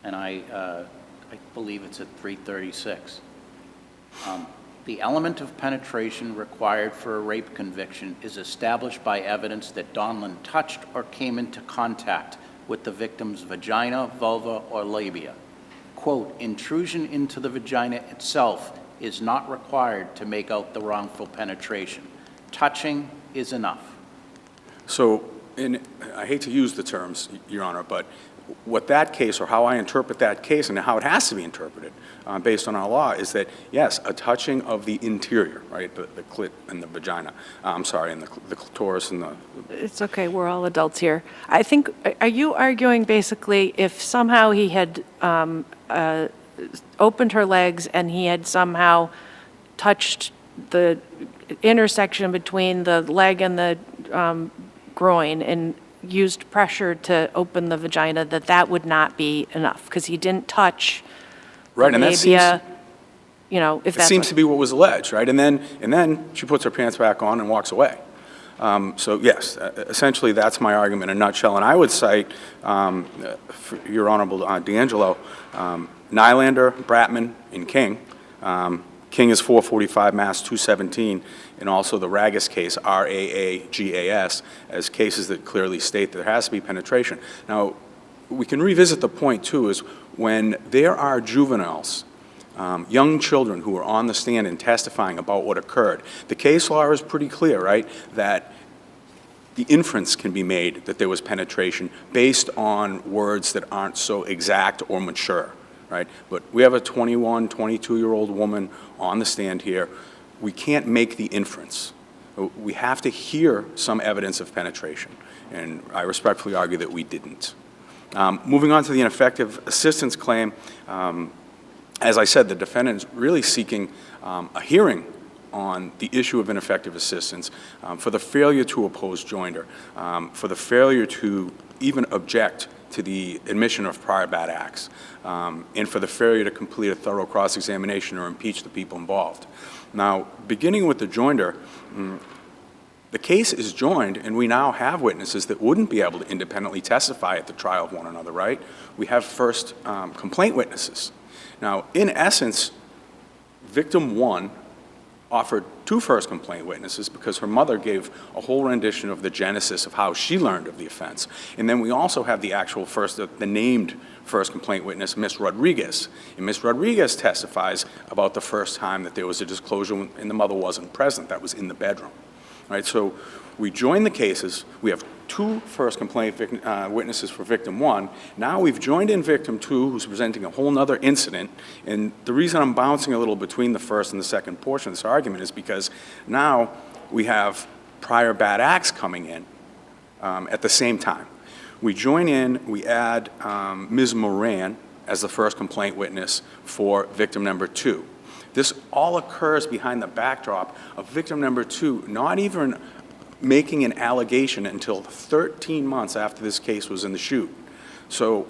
and I believe it's at 336, the element of penetration required for a rape conviction is established by evidence that Donlan touched or came into contact with the victim's vagina, vulva, or labia. Quote, intrusion into the vagina itself is not required to make out the wrongful penetration. Touching is enough. So, I hate to use the terms, Your Honor, but what that case, or how I interpret that case and how it has to be interpreted based on our law, is that, yes, a touching of the interior, right, the clit and the vagina, I'm sorry, and the clitoris and the... It's okay, we're all adults here. I think, are you arguing basically if somehow he had opened her legs and he had somehow touched the intersection between the leg and the groin and used pressure to open the vagina, that would not be enough, because he didn't touch Right, the and that labia, you know, if it that's... seems to be what was alleged, right? And then she puts her pants back on and walks away. So yes, essentially that's my argument in a nutshell. And I would cite, for Your Honorable D'Angelo, Nylander, Bratman, and King. King is 445 Mass 217, and also the Ragus case, R-A-A-G-A-S, as cases that clearly state there has to be penetration. Now, we can revisit the point, too, is when there are juveniles, young children who are on the stand and testifying about what occurred, the case law is pretty clear, right, that the inference can be made that there was penetration based on words that aren't so exact or mature, right? But we have a 21, 22-year-old woman on the stand here. We can't make the inference. We have to hear some evidence of penetration, and I respectfully argue that we didn't. Moving on to the ineffective assistance claim, as I said, the defendant is really seeking a hearing on the issue of ineffective assistance for the failure to oppose joinder, for the failure to even object to the admission of prior bad acts, and for the failure to complete a thorough cross-examination or impeach the people involved. Now, beginning with the joinder, the case is joined, and we now have witnesses that wouldn't be able to independently testify at the trial of one another, right? We have first complaint witnesses. Now, in essence, victim one offered two first complaint witnesses because her mother gave a whole rendition of the genesis of how she learned of the offense. And then we also have the actual the named first complaint witness, Ms. Rodriguez. And Ms. Rodriguez testifies about the first time that there was a disclosure and the mother wasn't present. That was in the bedroom. Right, so we join the cases. We have two first complaint witnesses for victim one. Now we've joined in victim two, who's presenting a whole nother incident. And the reason I'm bouncing a little between the first and the second portion of this argument is because now we have prior bad acts coming in at the same time. We join in, we add Ms. Moran as the first complaint witness for victim number two. This all occurs behind the backdrop of victim number two not even making an allegation until 13 months after this case was in the chute. So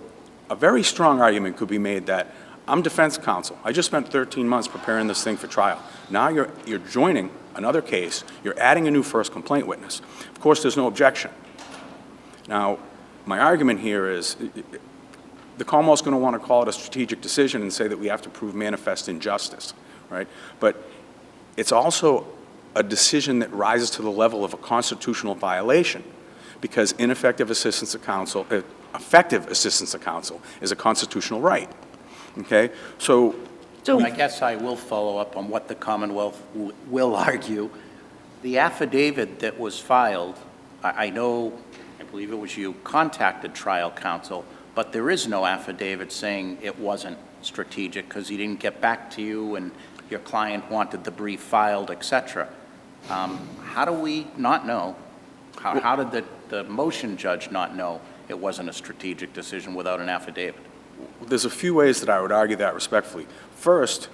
a very strong argument could be made that I'm defense counsel. I just spent 13 months preparing this thing for trial. Now you're joining another case. You're adding a new first complaint witness. Of course, there's no objection. Now, my argument here is the Commonwealth's going to want to call it a strategic decision and say that we have to prove manifest injustice, right? But it's also a decision that rises to the level of a constitutional violation because effective assistance of counsel is a constitutional right, okay? So I guess I will follow up on what the Commonwealth will argue. The affidavit that was filed, I believe it was you, contacted trial counsel, but there is no affidavit saying it wasn't strategic because he didn't get back to you and your client wanted the brief filed, et cetera. How do we not know? How did the motion judge not know it wasn't a strategic decision without an affidavit? there's a few ways that I would argue that respectfully. First,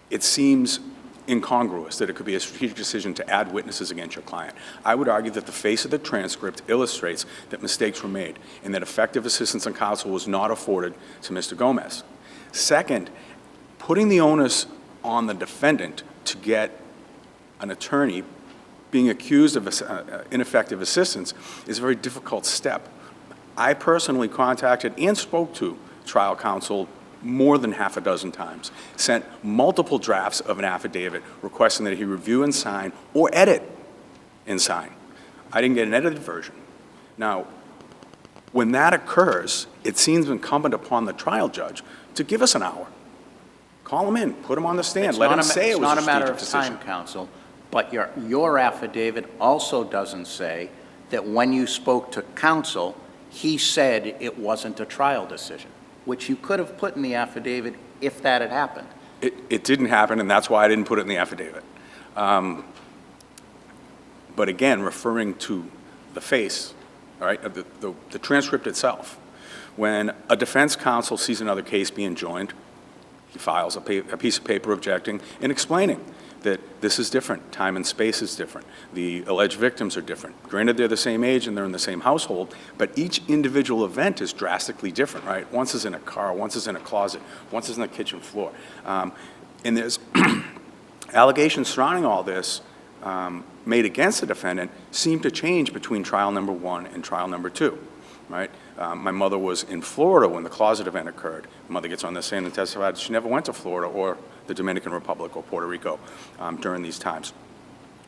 it seems incongruous that it could be a strategic decision to add witnesses against your client. I would argue that the face of the transcript illustrates that mistakes were made and that effective assistance on counsel was not afforded to Mr. Gomez. Second, putting the onus on the defendant to get an attorney being accused of ineffective assistance is a very difficult step. I personally contacted and spoke to trial counsel more than half a dozen times, sent multiple drafts of an affidavit requesting that he review and sign or edit and sign. I didn't get an edited version. Now, when that occurs, it seems incumbent upon the trial judge to give us an hour. Call him in, put him on the stand, let him say it was a strategic decision. It's not a matter of time, counsel, but your affidavit also doesn't say that when you spoke to counsel, he said it wasn't a trial decision, which you could have put in the affidavit if that had happened. It didn't happen, and that's why I didn't put it in the affidavit. But again, referring to the face, all right, of the transcript itself, when a defense counsel sees another case being joined, he files a piece of paper objecting and explaining that this is different, time and space is different, the alleged victims are different. Granted, they're the same age and they're in the same household, but each individual event is drastically different, right? Once is in a car, once is in a closet, once is in the kitchen floor. And there's allegations surrounding all this made against the defendant seem to change between trial number 1 and trial number 2, right? My mother was in Florida when the closet event occurred. My mother gets on the stand and testified she never went to Florida or the Dominican Republic or Puerto Rico during these times.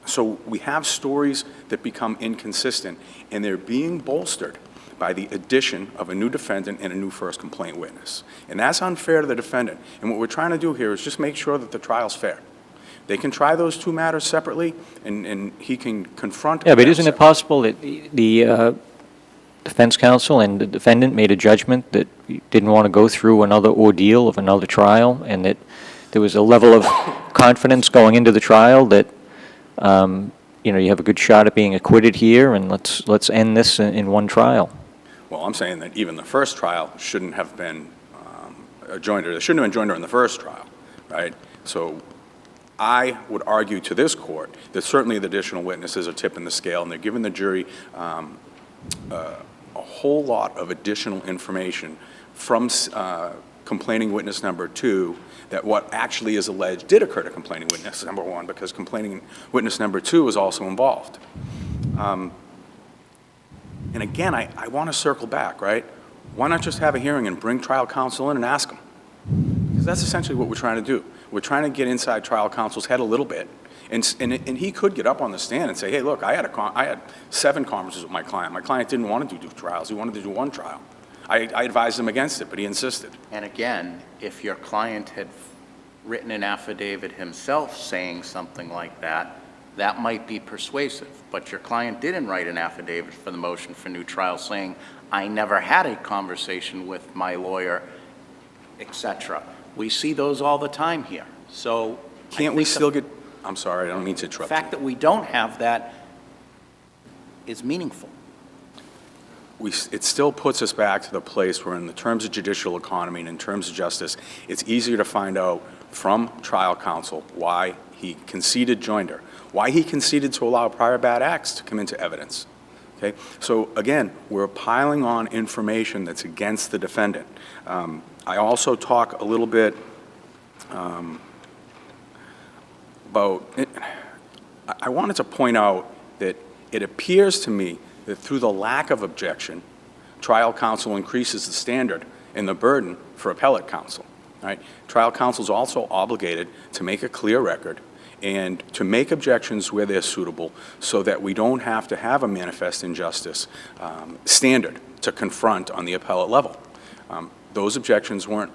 So we have stories that become inconsistent, and they're being bolstered by the addition of a new defendant and a new first complaint witness. And that's unfair to the defendant. And what we're trying to do here is just make sure that the trial's fair. They can try those two matters separately, and he can confront. Yeah, but them isn't it separately. possible that the defense counsel and the defendant made a judgment that you didn't want to go through another ordeal of another trial, and that there was a level of confidence going into the trial that, you know, you have a good shot at being acquitted here, and let's end this in one trial? Well, I'm saying that even the first trial shouldn't have been a joinder. There shouldn't have been joinder in the first trial, right? So I would argue to this court that certainly the additional witnesses are tipping the scale, and they're giving the jury a whole lot of additional information from complaining witness number 2, that what actually is alleged did occur to complaining witness number 1, because complaining witness number 2 was also involved. And again, I want to circle back, right? Why not just have a hearing and bring trial counsel in and ask them? Because that's essentially what we're trying to do. We're trying to get inside trial counsel's head a little bit. And he could get up on the stand and say, hey, look, I had 7 conferences with my client. My client didn't want to do 2 trials. He wanted to do 1 trial. I advised him against it, but he insisted. And again, if your client had written an affidavit himself saying something like that, that might be persuasive. But your client didn't write an affidavit for the motion for new trial saying, I never had a conversation with my lawyer, etc. We see those all the time here. So Can't we still get, I'm sorry, I don't mean to interrupt the fact that we don't have that is meaningful. it still puts us back to the place where in the terms of judicial economy and in terms of justice, it's easier to find out from trial counsel why he conceded joinder, why he conceded to allow prior bad acts to come into evidence. Okay? So again, we're piling on information that's against the defendant. I also talk a little bit about, I wanted to point out that it appears to me that through the lack of objection, trial counsel increases the standard and the burden for appellate counsel. Right? Trial counsel is also obligated to make a clear record and to make objections where they're suitable so that we don't have to have a manifest injustice standard to confront on the appellate level. Those objections weren't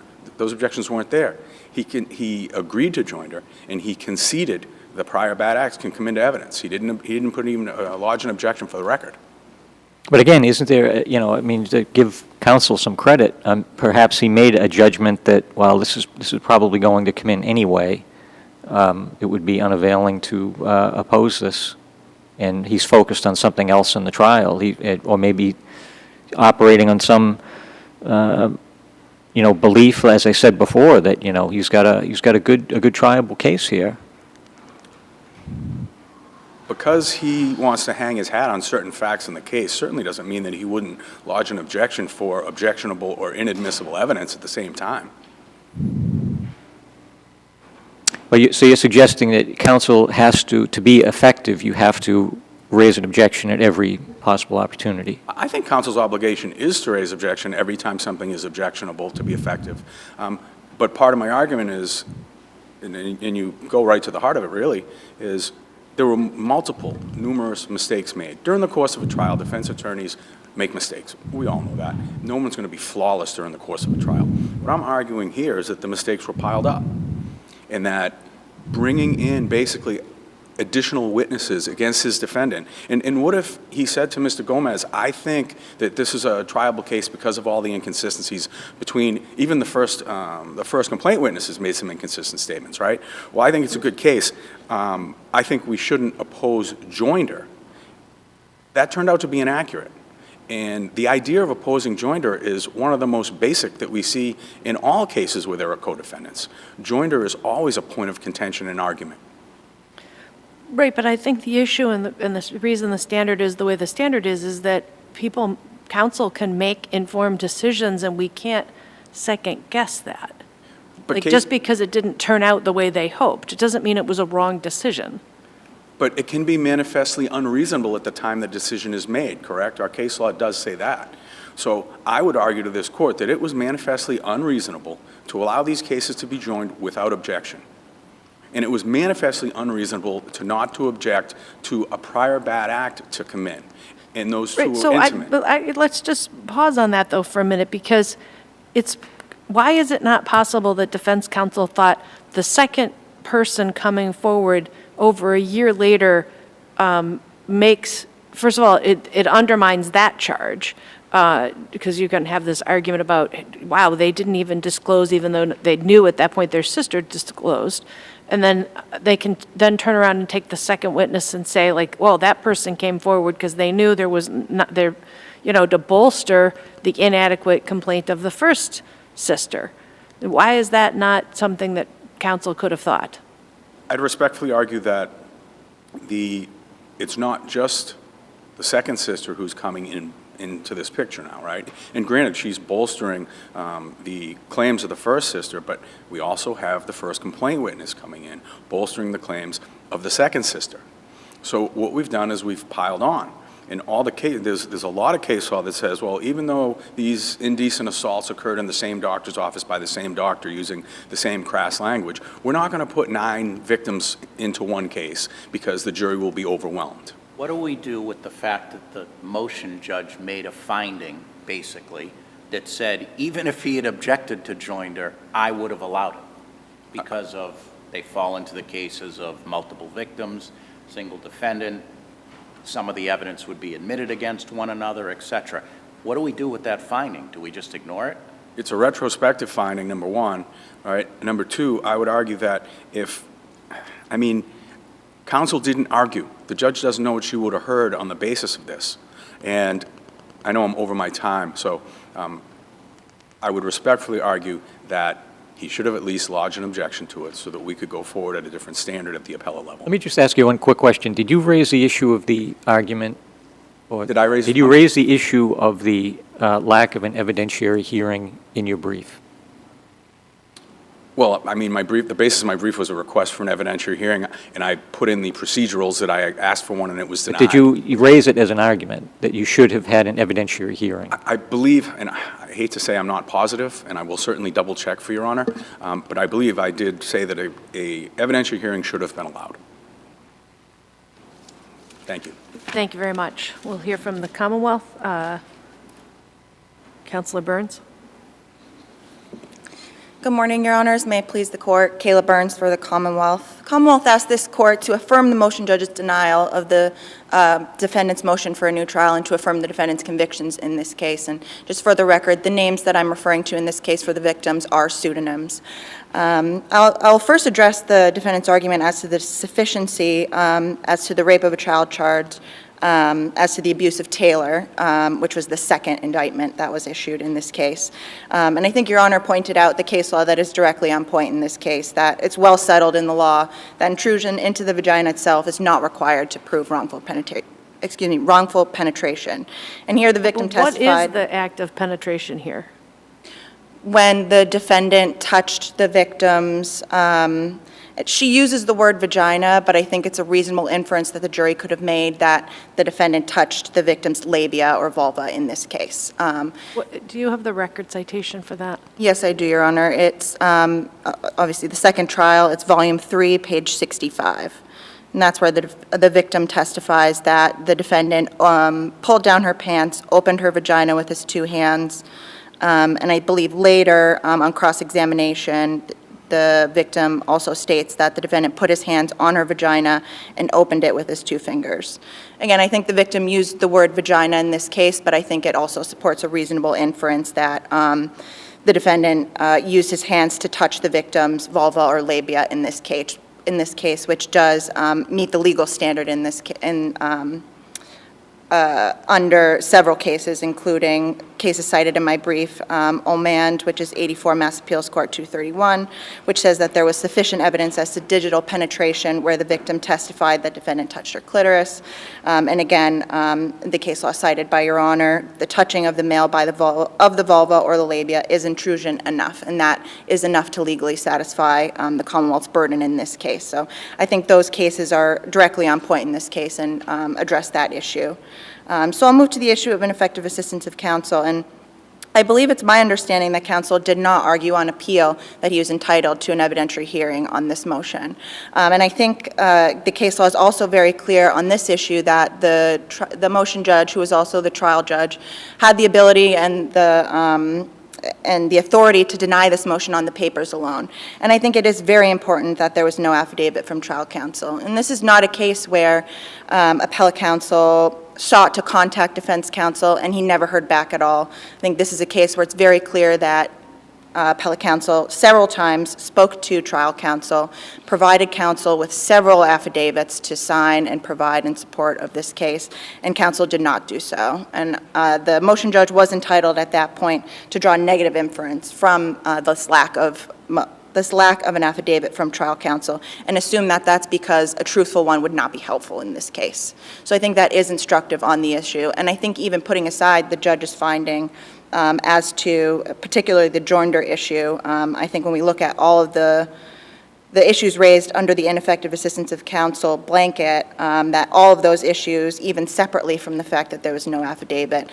there. He agreed to joinder, and he conceded the prior bad acts can come into evidence. He didn't put even lodge an objection for the record. But again, isn't there, you know, I mean, to give counsel some credit, perhaps he made a judgment that, well, this is probably going to come in anyway. It would be unavailing to oppose this, and he's focused on something else in the trial, or maybe operating on some, you know, belief, as I said before, that, you know, he's got a good triable case here. Because he wants to hang his hat on certain facts in the case certainly doesn't mean that he wouldn't lodge an objection for objectionable or inadmissible evidence at the same time. Well, so you're suggesting that counsel has to be effective, you have to raise an objection at every possible opportunity. I think counsel's obligation is to raise objection every time something is objectionable to be effective. But part of my argument is, and you go right to the heart of it really, is there were numerous mistakes made. During the course of a trial, defense attorneys make mistakes. We all know that. No one's going to be flawless during the course of a trial. What I'm arguing here is that the mistakes were piled up, and that bringing in basically additional witnesses against his defendant. And what if he said to Mr. Gomez, I think that this is a triable case because of all the inconsistencies between, even the first complaint witnesses made some inconsistent statements, right? Well, I think it's a good case. I think we shouldn't oppose joinder. That turned out to be inaccurate. And the idea of opposing joinder is one of the most basic that we see in all cases where there are co-defendants. Joinder is always a point of contention and argument. Right, but I think the issue and the reason the standard is the way the standard is that counsel can make informed decisions, and we can't second guess that. But Like, just because it didn't turn out the way they hoped, it doesn't mean it was a wrong decision. But it can be manifestly unreasonable at the time the decision is made, correct? Our case law does say that. So I would argue to this court that it was manifestly unreasonable to allow these cases to be joined without objection. And it was manifestly unreasonable not to object to a prior bad act to come in. And those two were intimate. Let's just pause on that, though, for a minute, because why is it not possible that defense counsel thought the second person coming forward over a year later makes, first of all, it undermines that charge, because you can have this argument about, wow, they didn't even disclose, even though they knew at that point their sister disclosed. And then they can then turn around and take the second witness and say, like, well, that person came forward because they knew there was not there, to bolster the inadequate complaint of the first sister. Why is that not something that counsel could have thought? I'd respectfully argue that it's not just the second sister who's coming into this picture now, right? And granted, she's bolstering the claims of the first sister, but we also have the first complaint witness coming in, bolstering the claims of the second sister. So what we've done is we've piled on. In all the cases, there's a lot of case law that says, well, even though these indecent assaults occurred in the same doctor's office by the same doctor using the same crass language, we're not going to put 9 victims into one case because the jury will be overwhelmed. What do we do with the fact that the motion judge made a finding, basically, that said, even if he had objected to joinder, I would have allowed it because they fall into the cases of multiple victims, single defendant, some of the evidence would be admitted against one another, et cetera. What do we do with that finding? Do we just ignore it? It's a retrospective finding, number one. All right. Number two, I would argue that counsel didn't argue. The judge doesn't know what she would have heard on the basis of this. And I know I'm over my time, so I would respectfully argue that he should have at least lodged an objection to it so that we could go forward at a different standard at the appellate level. Let me just ask you one quick question. Did you raise the issue of the argument? Or Did I raise Did you raise the issue of the lack of an evidentiary hearing in your brief? Well, the basis of my brief was a request for an evidentiary hearing, and I put in the procedurals that I asked for one, and it was denied. Did you raise it as an argument that you should have had an evidentiary hearing? I believe, and I hate to say I'm not positive, and I will certainly double check for Your Honor, but I believe I did say that a evidentiary hearing should have been allowed. Thank you. Thank you very much. We'll hear from the Commonwealth. Councilor Burns. Good morning, Your Honors. May it please the Court. Kayla Burns for the Commonwealth. The Commonwealth asked this Court to affirm the motion judge's denial of the defendant's motion for a new trial and to affirm the defendant's convictions in this case. And just for the record, the names that I'm referring to in this case for the victims are pseudonyms. I'll first address the defendant's argument as to the sufficiency as to the rape of a child charge, as to the abuse of Taylor, which was the second indictment that was issued in this case. And I think Your Honor pointed out the case law that is directly on point in this case, that it's well settled in the law that intrusion into the vagina itself is not required to prove wrongful penetration. And here the victim testified. What is the act of penetration here? When the defendant touched the victim's, she uses the word vagina, but I think it's a reasonable inference that the jury could have made that the defendant touched the victim's labia or vulva in this case. Do you have the record citation for that? Yes, I do, Your Honor. It's obviously the second trial. It's volume 3, page 65. And that's where the victim testifies that the defendant pulled down her pants, opened her vagina with his 2 hands, and I believe later on cross-examination, the victim also states that the defendant put his hands on her vagina and opened it with his 2 fingers. Again, I think the victim used the word vagina in this case, but I think it also supports a reasonable inference that the defendant used his hands to touch the victim's vulva or labia in this case, which does meet the legal standard in this under several cases, including cases cited in my brief, Omand, which is 84 Mass Appeals Court 231, which says that there was sufficient evidence as to digital penetration where the victim testified that defendant touched her clitoris. And again, the case law cited by Your Honor, the touching of the male by the vulva or the labia is intrusion enough, and that is enough to legally satisfy the Commonwealth's burden in this case. So I think those cases are directly on point in this case and address that issue. So I'll move to the issue of ineffective assistance of counsel. And I believe it's my understanding that counsel did not argue on appeal that he was entitled to an evidentiary hearing on this motion. And I think the case law is also very clear on this issue that the motion judge, who was also the trial judge, had the ability and the and the authority to deny this motion on the papers alone. And I think it is very important that there was no affidavit from trial counsel. And this is not a case where appellate counsel sought to contact defense counsel and he never heard back at all. I think this is a case where it's very clear that appellate counsel several times spoke to trial counsel, provided counsel with several affidavits to sign and provide in support of this case, and counsel did not do so. And the motion judge was entitled at that point to draw negative inference from this lack of an affidavit from trial counsel and assume that that's because a truthful one would not be helpful in this case. So I think that is instructive on the issue. And I think even putting aside the judge's finding as to particularly the joinder issue, I think when we look at all of the issues raised under the ineffective assistance of counsel blanket, that all of those issues, even separately from the fact that there was no affidavit,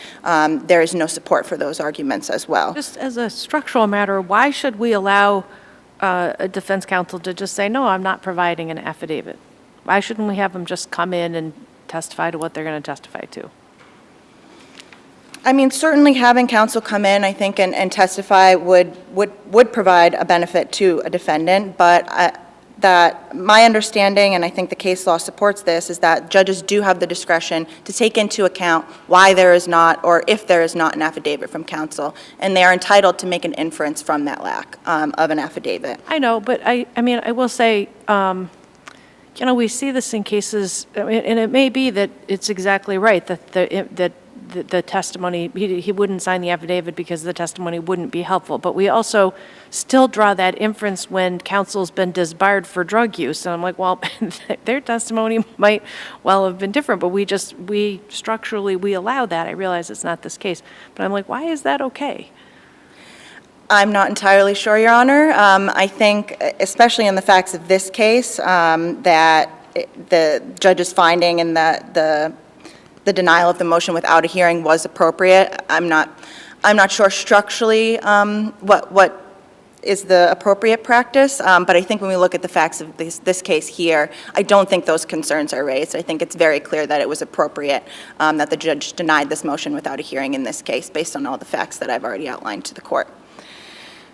there is no support for those arguments as well. Just as a structural matter, why should we allow a defense counsel to just say, no, I'm not providing an affidavit? Why shouldn't we have them just come in and testify to what they're going to testify to? I mean, certainly having counsel come in, I think, and testify would provide a benefit to a defendant, but that my understanding, and I think the case law supports this, is that judges do have the discretion to take into account why there is not, or if there is not an affidavit from counsel, and they are entitled to make an inference from that lack of an affidavit. I know, but I mean, I will say, you know, we see this in cases, and it may be that it's exactly right, that the testimony, he wouldn't sign the affidavit because the testimony wouldn't be helpful. But we also still draw that inference when counsel's been disbarred for drug use. And I'm like, well, their testimony might well have been different, but we structurally allow that. I realize it's not this case. But I'm like, why is that okay? I'm not entirely sure, Your Honor. I think, especially in the facts of this case, that the judge's finding and the denial of the motion without a hearing was appropriate. I'm not sure structurally what is the appropriate practice, but I think when we look at the facts of this case here, I don't think those concerns are raised. I think it's very clear that it was appropriate that the judge denied this motion without a hearing in this case based on all the facts that I've already outlined to the court.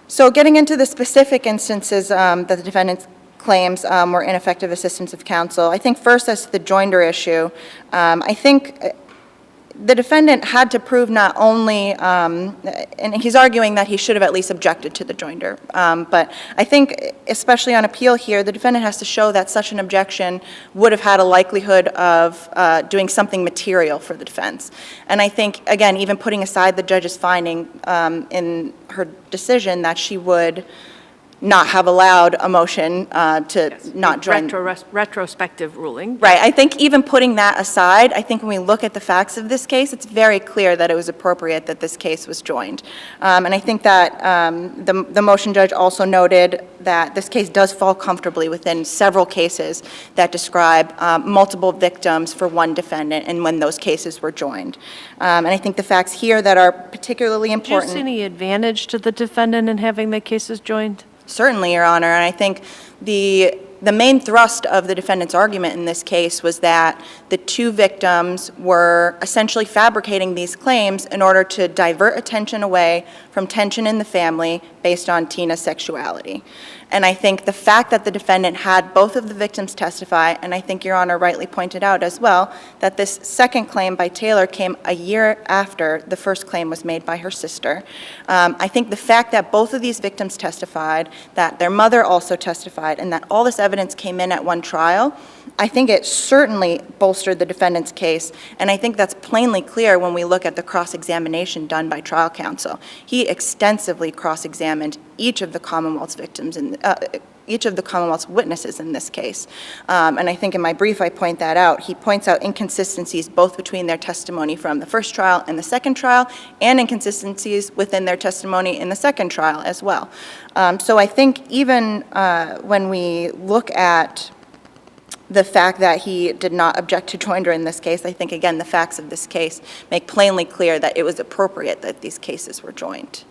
So getting into the specific instances that the defendant's claims were ineffective assistance of counsel. I think first as to the joinder issue, I think the defendant had to prove not only, and he's arguing that he should have at least objected to the joinder, but I think especially on appeal here, the defendant has to show that such an objection would have had a likelihood of doing something material for the defense. And I think, again, even putting aside the judge's finding in her decision that she would not have allowed a motion to not join. Retrospective ruling. Right. I think even putting that aside, I think when we look at the facts of this case, it's very clear that it was appropriate that this case was joined. And I think that the motion judge also noted that this case does fall comfortably within several cases that describe multiple victims for one defendant and when those cases were joined. And I think the facts here that are particularly important. Do you see any advantage to the defendant in having the cases joined? Certainly, Your Honor, and I think the main thrust of the defendant's argument in this case was that the two victims were essentially fabricating these claims in order to divert attention away from tension in the family based on Tina's sexuality. And I think the fact that the defendant had both of the victims testify, and I think Your Honor rightly pointed out as well, that this second claim by Taylor came a year after the first claim was made by her sister. I think the fact that both of these victims testified, that their mother also testified, and that all this evidence came in at one trial, I think it certainly bolstered the defendant's case, and I think that's plainly clear when we look at the cross-examination done by trial counsel. He extensively cross-examined each of the Commonwealth's victims and each of the Commonwealth's witnesses in this case. And I think in my brief I point that out. He points out inconsistencies both between their testimony from the first trial and the second trial, and inconsistencies within their testimony in the second trial as well. So I think even when we look at the fact that he did not object to joinder in this case, I think, again, the facts of this case make plainly clear that it was appropriate that these cases were joined.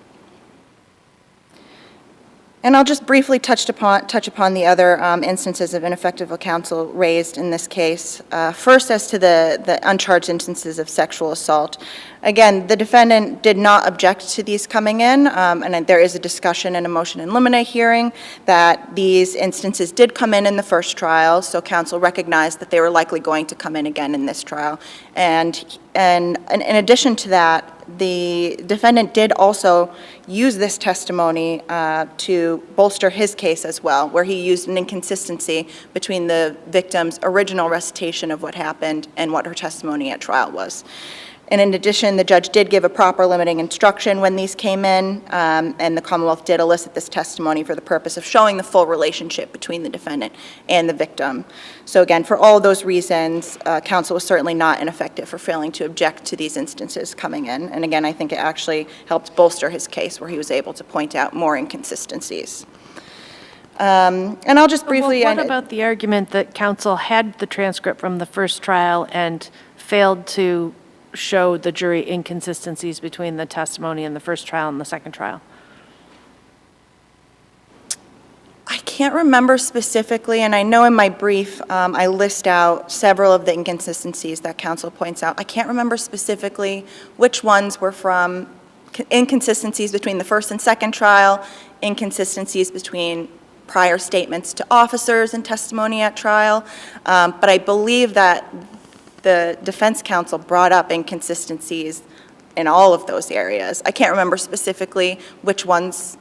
And I'll just briefly touch upon the other instances of ineffective counsel raised in this case. First, as to the uncharged instances of sexual assault, Again, the defendant did not object to these coming in, and there is a discussion in a motion in limine hearing that these instances did come in the first trial, so counsel recognized that they were likely going to come in again in this trial. And in addition to that, the defendant did also use this testimony to bolster his case as well, where he used an inconsistency between the victim's original recitation of what happened and what her testimony at trial was. And in addition, the judge did give a proper limiting instruction when these came in, and the Commonwealth did elicit this testimony for the purpose of showing the full relationship between the defendant and the victim. So again, for all of those reasons, counsel was certainly not ineffective for failing to object to these instances coming in. And again, I think it actually helped bolster his case where he was able to point out more inconsistencies. And I'll just briefly... What about the argument that counsel had the transcript from the first trial and failed to show the jury inconsistencies between the testimony in the first trial and the second trial? I can't remember specifically, and I know in my brief I list out several of the inconsistencies that counsel points out. I can't remember specifically which ones were from inconsistencies between the first and second trial, inconsistencies between prior statements to officers and testimony at trial, but I believe that the defense counsel brought up inconsistencies in all of those areas. I can't remember specifically which ones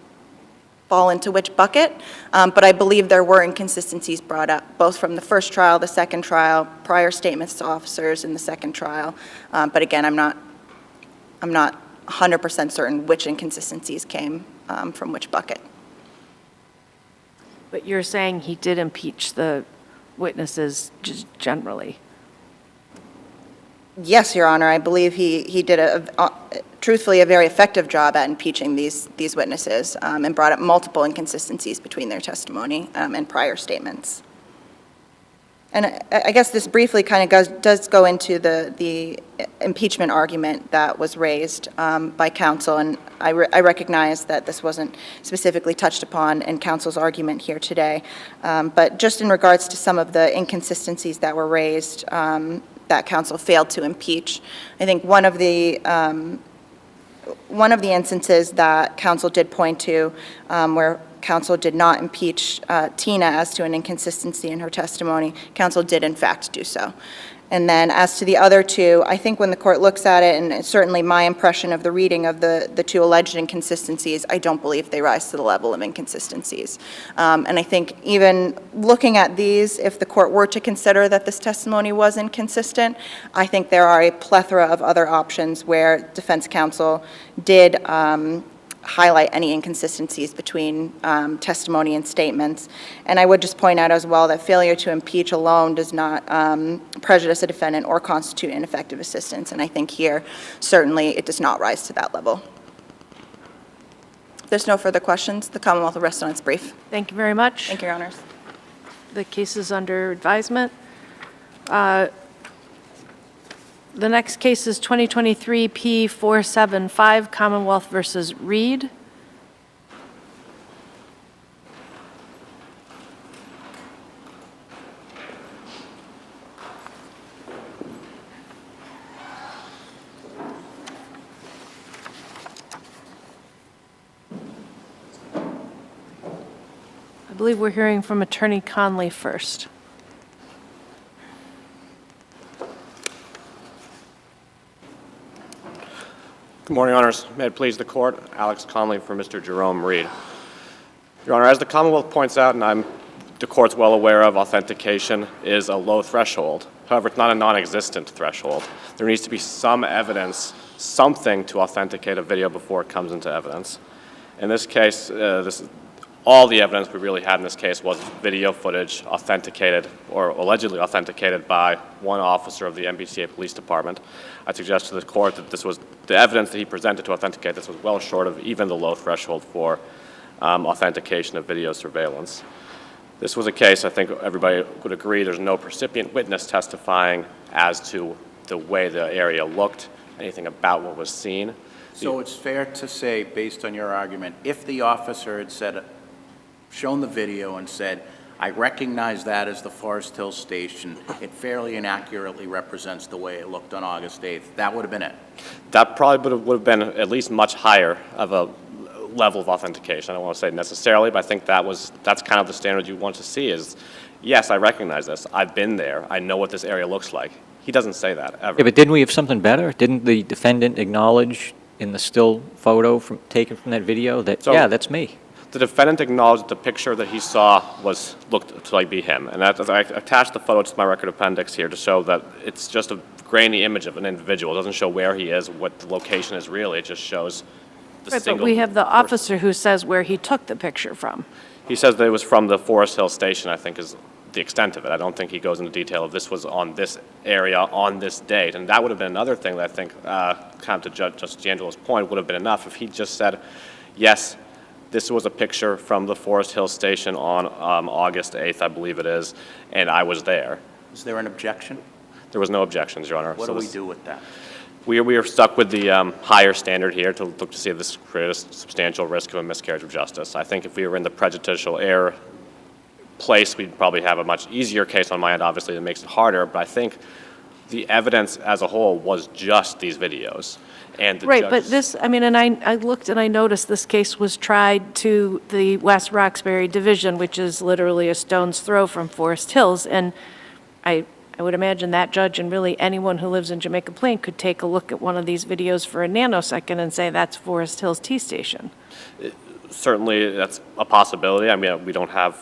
fall into which bucket, but I believe there were inconsistencies brought up, both from the first trial, the second trial, prior statements to officers in the second trial. But again, I'm not 100% certain which inconsistencies came from which bucket. But you're saying he did impeach the witnesses just generally? Yes, Your Honor. I believe he did truthfully a very effective job at impeaching these witnesses and brought up multiple inconsistencies between their testimony and prior statements. And I guess this briefly kind of does go into the impeachment argument that was raised by counsel, and I recognize that this wasn't specifically touched upon in counsel's argument here today. But just in regards to some of the inconsistencies that were raised that counsel failed to impeach, I think one of the instances that counsel did point to where counsel did not impeach Tina as to an inconsistency in her testimony, counsel did in fact do so. And then as to the other two, I think when the court looks at it, and it's certainly my impression of the reading of the two alleged inconsistencies, I don't believe they rise to the level of inconsistencies. And I think even looking at these, if the court were to consider that this testimony was inconsistent, I think there are a plethora of other options where defense counsel did highlight any inconsistencies between testimony and statements. And I would just point out as well that failure to impeach alone does not prejudice a defendant or constitute ineffective assistance. And I think here, certainly, it does not rise to that level. If there's no further questions, the Commonwealth will rest on its brief. Thank you very much. Thank you, Your Honors. The case is under advisement. The next case is 2023 P475, Commonwealth versus Reed. I believe we're hearing from Attorney Conley first. Good morning, Honors. May it please the Court, Alex Conley for Mr. Jerome Reed. Your Honor, as the Commonwealth points out, and the Court's well aware of, authentication is a low threshold. However, it's not a non-existent threshold. There needs to be some evidence, something to authenticate a video before it comes into evidence. In this case, all the evidence we really had in this case was video footage authenticated or allegedly authenticated by one officer of the MBCA Police Department. I suggest to the Court that this was the evidence that he presented to authenticate. This was well short of even the low threshold for authentication of video surveillance. This was a case, I think everybody would agree, there's no recipient witness testifying as to the way the area looked, anything about what was seen. So it's fair to say, based on your argument, if the officer had shown the video and said, I recognize that as the Forest Hill Station. It fairly inaccurately represents the way it looked on August 8th. That would have been it. That probably would have been at least much higher of a level of authentication. I don't want to say necessarily, but I think that's kind of the standard you want to see is, yes, I recognize this. I've been there. I know what this area looks like. He doesn't say that ever. Yeah, but didn't we have something better? Didn't the defendant acknowledge in the still photo taken from that video that, So- yeah, that's me? The defendant acknowledged the picture that he saw looked to be him, and I attached the photo to my record appendix here to show that it's just a grainy image of an individual. It doesn't show where he is, what the location is really. It just shows the Right, single. but we have the person. officer who says where he took the picture from. He says that it was from the Forest Hill Station, I think is the extent of it. I don't think he goes into detail of this was on this area on this date, and that would have been another thing that I think, kind of to Justice D'Angelo's point, would have been enough if he just said, yes, this was a picture from the Forest Hill Station on August 8th, I believe it is, and I was there. Is there an objection? There was no objections, Your Honor. What So do we this- do with that? We are stuck with the higher standard here to look to see if this creates a substantial risk of a miscarriage of justice. I think if we were in the prejudicial error place, we'd probably have a much easier case on my end, obviously, that makes it harder, but I think the evidence as a whole was just these videos. And the Right, but judge- this, I mean, and I looked and I noticed this case was tried to the West Roxbury Division, which is literally a stone's throw from Forest Hills, and I would imagine that judge and really anyone who lives in Jamaica Plain could take a look at one of these videos for a nanosecond and say that's Forest Hills T-Station. Certainly, that's a possibility. I mean, we don't have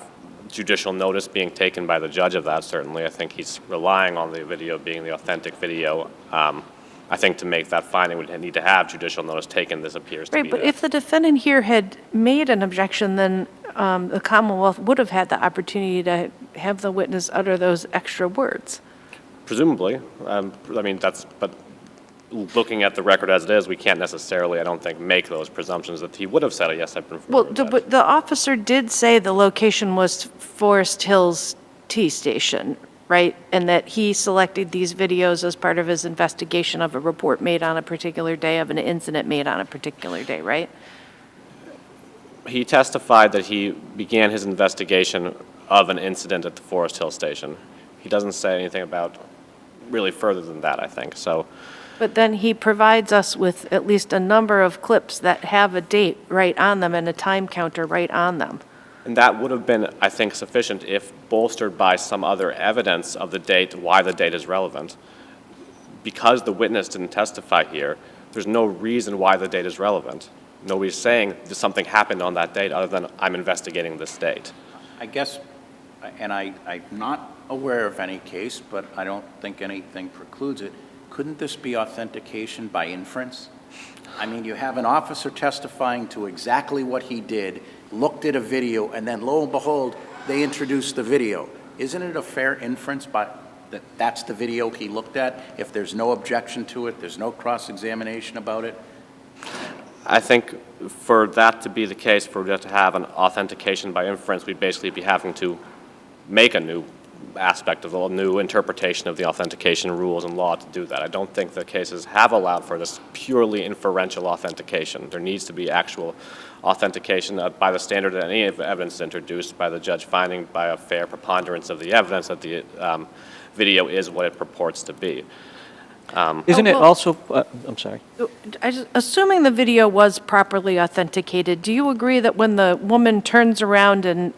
judicial notice being taken by the judge of that, certainly. I think he's relying on the video being the authentic video. I think to make that finding, we'd need to have judicial notice taken. This appears to be Right, but that. if the defendant here had made an objection, then the Commonwealth would have had the opportunity to have the witness utter those extra words. Presumably. I mean, but looking at the record as it is, we can't necessarily, I don't think, make those presumptions that he would have said, yes, I've been Well, informed of that. but the officer did say the location was Forest Hills T-Station, right? And that he selected these videos as part of his investigation of a report made on a particular day, of an incident made on a particular day, right? He testified that he began his investigation of an incident at the Forest Hill Station. He doesn't say anything about really further than that, I think, so. But then he provides us with at least a number of clips that have a date right on them and a time counter right on them. And that would have been, I think, sufficient if bolstered by some other evidence of the date, why the date is relevant. Because the witness didn't testify here, there's no reason why the date is relevant. Nobody's saying that something happened on that date other than I'm investigating this date. I guess, and I'm not aware of any case, but I don't think anything precludes it. Couldn't this be authentication by inference? I mean, you have an officer testifying to exactly what he did, looked at a video, and then lo and behold, they introduced the video. Isn't it a fair inference that that's the video he looked at? If there's no objection to it, there's no cross-examination about it? I think for that to be the case, for us to have an authentication by inference, we'd basically be having to make a new aspect of a new interpretation of the authentication rules and law to do that. I don't think the cases have allowed for this purely inferential authentication. There needs to be actual authentication by the standard that any evidence is introduced by the judge finding by a fair preponderance of the evidence that the video is what it purports to be. Isn't it well- also, I'm sorry. Assuming the video was properly authenticated, do you agree that when the woman turns around and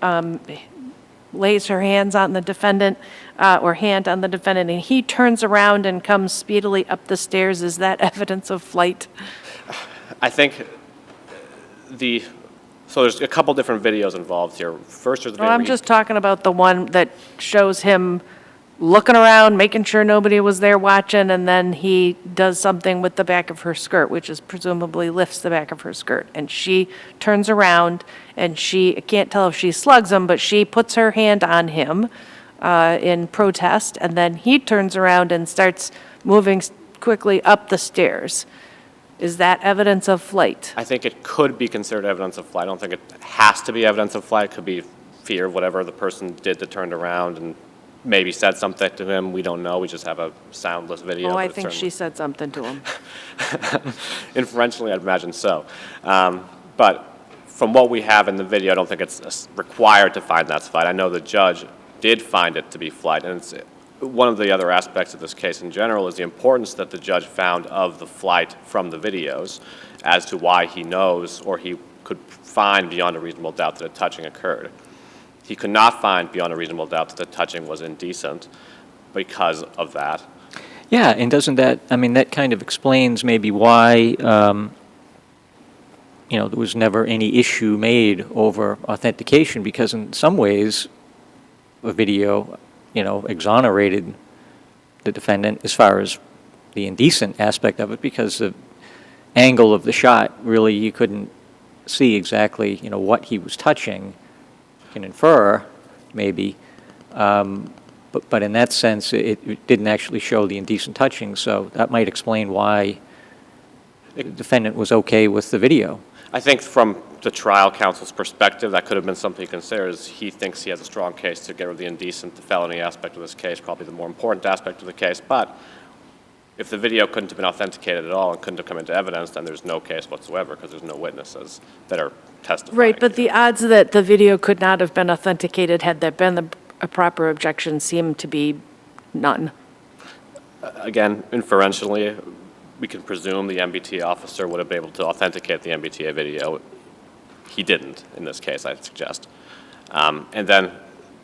lays her hands on the defendant, or hand on the defendant, and he turns around and comes speedily up the stairs, is that evidence of flight? I think so there's a couple different videos involved here. First, there's the No, video I'm where he- just talking about the one that shows him looking around, making sure nobody was there watching, and then he does something with the back of her skirt, which is presumably lifts the back of her skirt. And she turns around, and I can't tell if she slugs him, but she puts her hand on him in protest, and then he turns around and starts moving quickly up the stairs. Is that evidence of flight? I think it could be considered evidence of flight. I don't think it has to be evidence of flight. It could be fear of whatever the person did that turned around and maybe said something to him. We don't know. We just have a soundless video. Oh, I but think certainly- she said something to him. Inferentially, I'd imagine so. But from what we have in the video, I don't think it's required to find that's flight. I know the judge did find it to be flight, and it's one of the other aspects of this case in general is the importance that the judge found of the flight from the videos as to why he knows or he could find beyond a reasonable doubt that a touching occurred. He could not find beyond a reasonable doubt that the touching was indecent because of that. Yeah, and doesn't that, I mean, that kind of explains maybe why, there was never any issue made over authentication, because in some ways, a video, exonerated the defendant as far as the indecent aspect of it, because the angle of the shot, really, you couldn't see exactly, what he was touching. You can infer, maybe, but in that sense, it didn't actually show the indecent touching, so that might explain why the defendant was okay with the video. I think from the trial counsel's perspective, that could have been something he considers. He thinks he has a strong case to get rid of the indecent, the felony aspect of this case, probably the more important aspect of the case. But if the video couldn't have been authenticated at all and couldn't have come into evidence, then there's no case whatsoever because there's no witnesses that are testifying. Right, but the odds that the video could not have been authenticated had there been a proper objection seem to be none. Again, inferentially, we can presume the MBTA officer would have been able to authenticate the MBTA video. He didn't in this case, I'd suggest. And then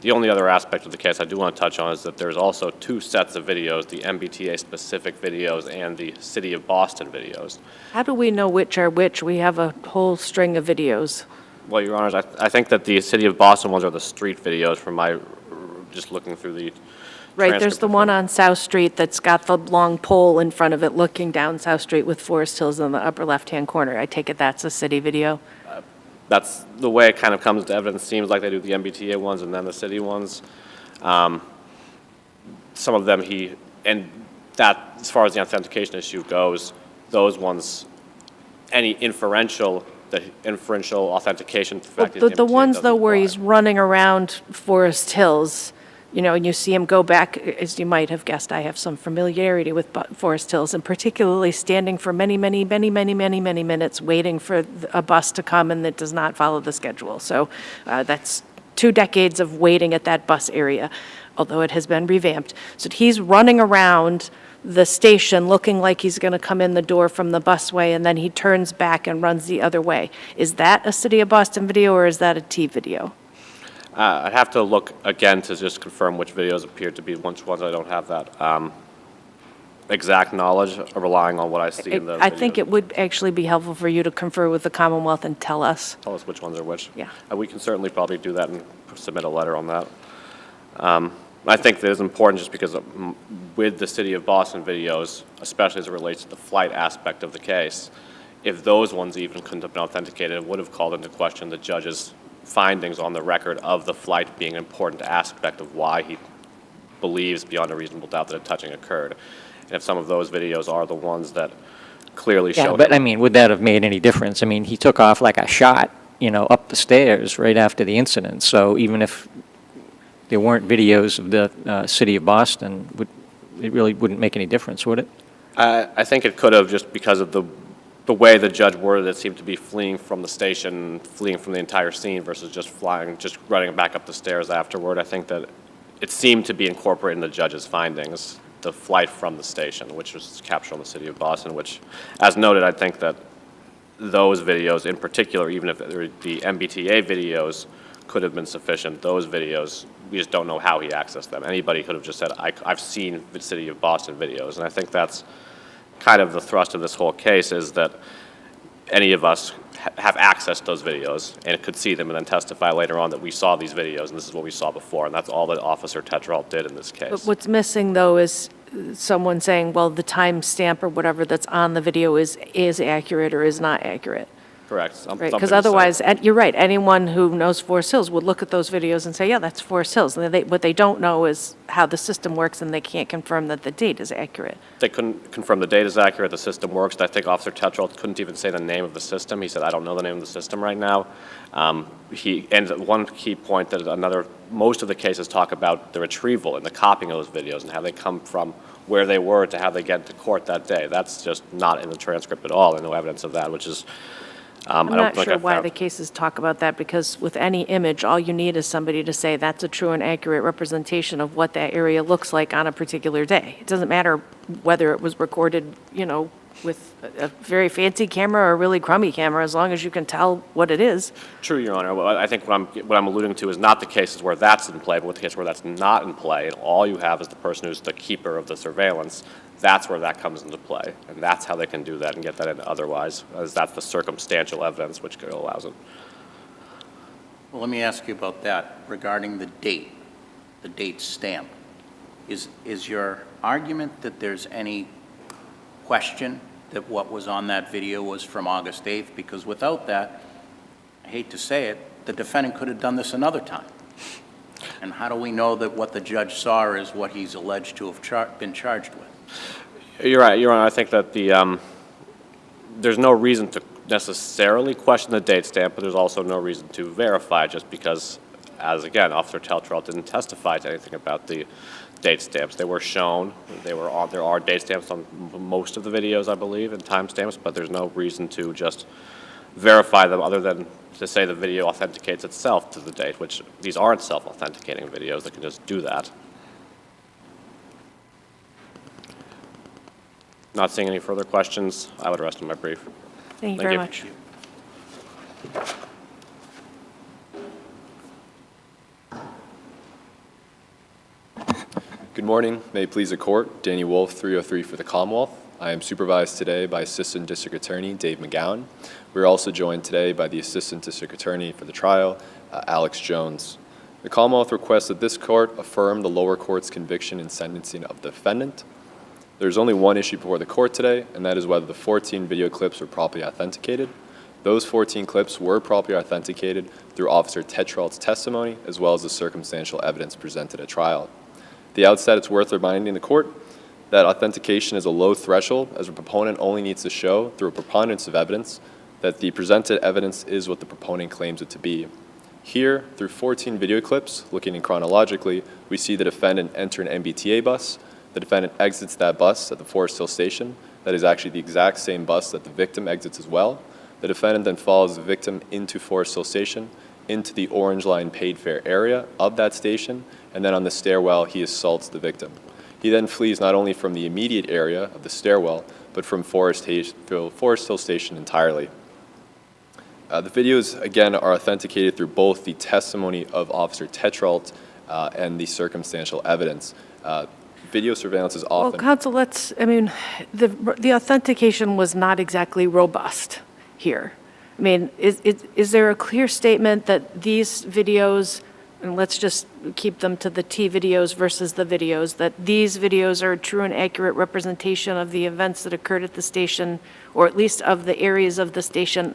the only other aspect of the case I do want to touch on is that there's also two sets of videos, the MBTA-specific videos and the City of Boston videos. How do we know which are which? We have a whole string of videos. Well, Your Honors, I think that the City of Boston ones are the street videos from my, just looking through the Right, there's the one on South Street that's got the long pole in front of it looking down South Street with Forest Hills in the upper left-hand corner. I take it that's a city video? That's the way it kind of comes to evidence. Seems like they do the MBTA ones and then the city ones. Some of them and that, as far as the authentication issue goes, those ones, any inferential authentication fact is The ones, though, where he's running around Forest Hills, and you see him go back, as you might have guessed, I have some familiarity with Forest Hills, and particularly standing for many minutes waiting for a bus to come, and that does not follow the schedule. So that's 2 decades of waiting at that bus area, although it has been revamped. So he's running around the station looking like he's going to come in the door from the busway, and then he turns back and runs the other way. Is that a City of Boston video, or is that a T video? I'd have to look again to just confirm which videos appear to be which ones. I don't have that exact knowledge, relying on what I see in the videos. I think it would actually be helpful for you to confer with the Commonwealth and tell us. Tell us which ones are which. Yeah. We can certainly probably do that and submit a letter on that. I think that is important just because with the City of Boston videos, especially as it relates to the flight aspect of the case, if those ones even couldn't have been authenticated, it would have called into question the judge's findings on the record of the flight being an important aspect of why he believes beyond a reasonable doubt that a touching occurred. And if some of those videos are the ones that clearly show... Yeah, but I mean, would that have made any difference? I mean, he took off like a shot, up the stairs right after the incident. So even if there weren't videos of the City of Boston, it really wouldn't make any difference, would it? I think it could have, just because of the way the judge worded it. Seemed to be fleeing from the station, fleeing from the entire scene versus just running back up the stairs afterward. I think that it seemed to be incorporated in the judge's findings, the flight from the station, which was captured on the City of Boston, which, as noted, I think that those videos in particular, even if the MBTA videos could have been sufficient, those videos, we just don't know how he accessed them. Anybody could have just said, I've seen the City of Boston videos, and I think that's kind of the thrust of this whole case, is that any of us have access to those videos and could see them and then testify later on that we saw these videos and this is what we saw before, and that's all that Officer Tetrault did in this case. But what's missing, though, is someone saying, well, the time stamp or whatever that's on the video is accurate or is not accurate. Correct. Right, because otherwise, you're right, anyone who knows Forest Hills would look at those videos and say, yeah, that's Forest Hills. And what they don't know is how the system works, and they can't confirm that the date is accurate. They couldn't confirm the date is accurate, the system works. I think Officer Tetrault couldn't even say the name of the system. He said, I don't know the name of the system right now. And one key point that most of the cases talk about the retrieval and the copying of those videos and how they come from where they were to how they get to court that day. That's just not in the transcript at all, and no evidence of that, which is I'm I don't not think sure I've why found- the cases talk about that, because with any image, all you need is somebody to say that's a true and accurate representation of what that area looks like on a particular day. It doesn't matter whether it was recorded, with a very fancy camera or a really crummy camera, as long as you can tell what it is. True, Your Honor. Well, I think what I'm alluding to is not the cases where that's in play, but with the case where that's not in play, and all you have is the person who's the keeper of the surveillance. That's where that comes into play, and that's how they can do that and get that in otherwise, as that's the circumstantial evidence which allows it. Well, let me ask you about that regarding the date stamp. Is your argument that there's any question that what was on that video was from August 8th? Because without that, I hate to say it, the defendant could have done this another time. And how do we know that what the judge saw is what he's alleged to have been charged with? You're right, Your Honor. I think that there's no reason to necessarily question the date stamp, but there's also no reason to verify, just because, as again, Officer Teltrell didn't testify to anything about the date stamps. They were shown. There are date stamps on most of the videos, I believe, and timestamps, but there's no reason to just verify them other than to say the video authenticates itself to the date, which these aren't self-authenticating videos. They can just do that. Not seeing any further questions, I would rest on my brief. Thank you very much. Good morning. May it please the court. Danny Wolf, 303 for the Commonwealth. I am supervised today by Assistant District Attorney Dave McGowan. We're also joined today by the Assistant District Attorney for the trial, Alex Jones. The Commonwealth requests that this court affirm the lower court's conviction and sentencing of the defendant. There's only one issue before the court today, and that is whether the 14 video clips were properly authenticated. Those 14 clips were properly authenticated through Officer Tetralt's testimony, as well as the circumstantial evidence presented at trial. At the outset, it's worth reminding the court that authentication is a low threshold, as a proponent only needs to show, through a preponderance of evidence, that the presented evidence is what the proponent claims it to be. Here, through 14 video clips, looking in chronologically, we see the defendant enter an MBTA bus. The defendant exits that bus at the Forest Hill station. That is actually the exact same bus that the victim exits as well. The defendant then follows the victim into Forest Hill station, into the Orange Line paid fare area of that station, and then on the stairwell, he assaults the victim. He then flees not only from the immediate area of the stairwell, but from Forest Hill station entirely. The videos, again, are authenticated through both the testimony of Officer Tetralt and the circumstantial evidence. Video surveillance is often... Well, counsel, the authentication was not exactly robust here. I mean, is there a clear statement that these videos, and let's just keep them to the T videos versus the videos, that these videos are a true and accurate representation of the events that occurred at the station, or at least of the areas of the station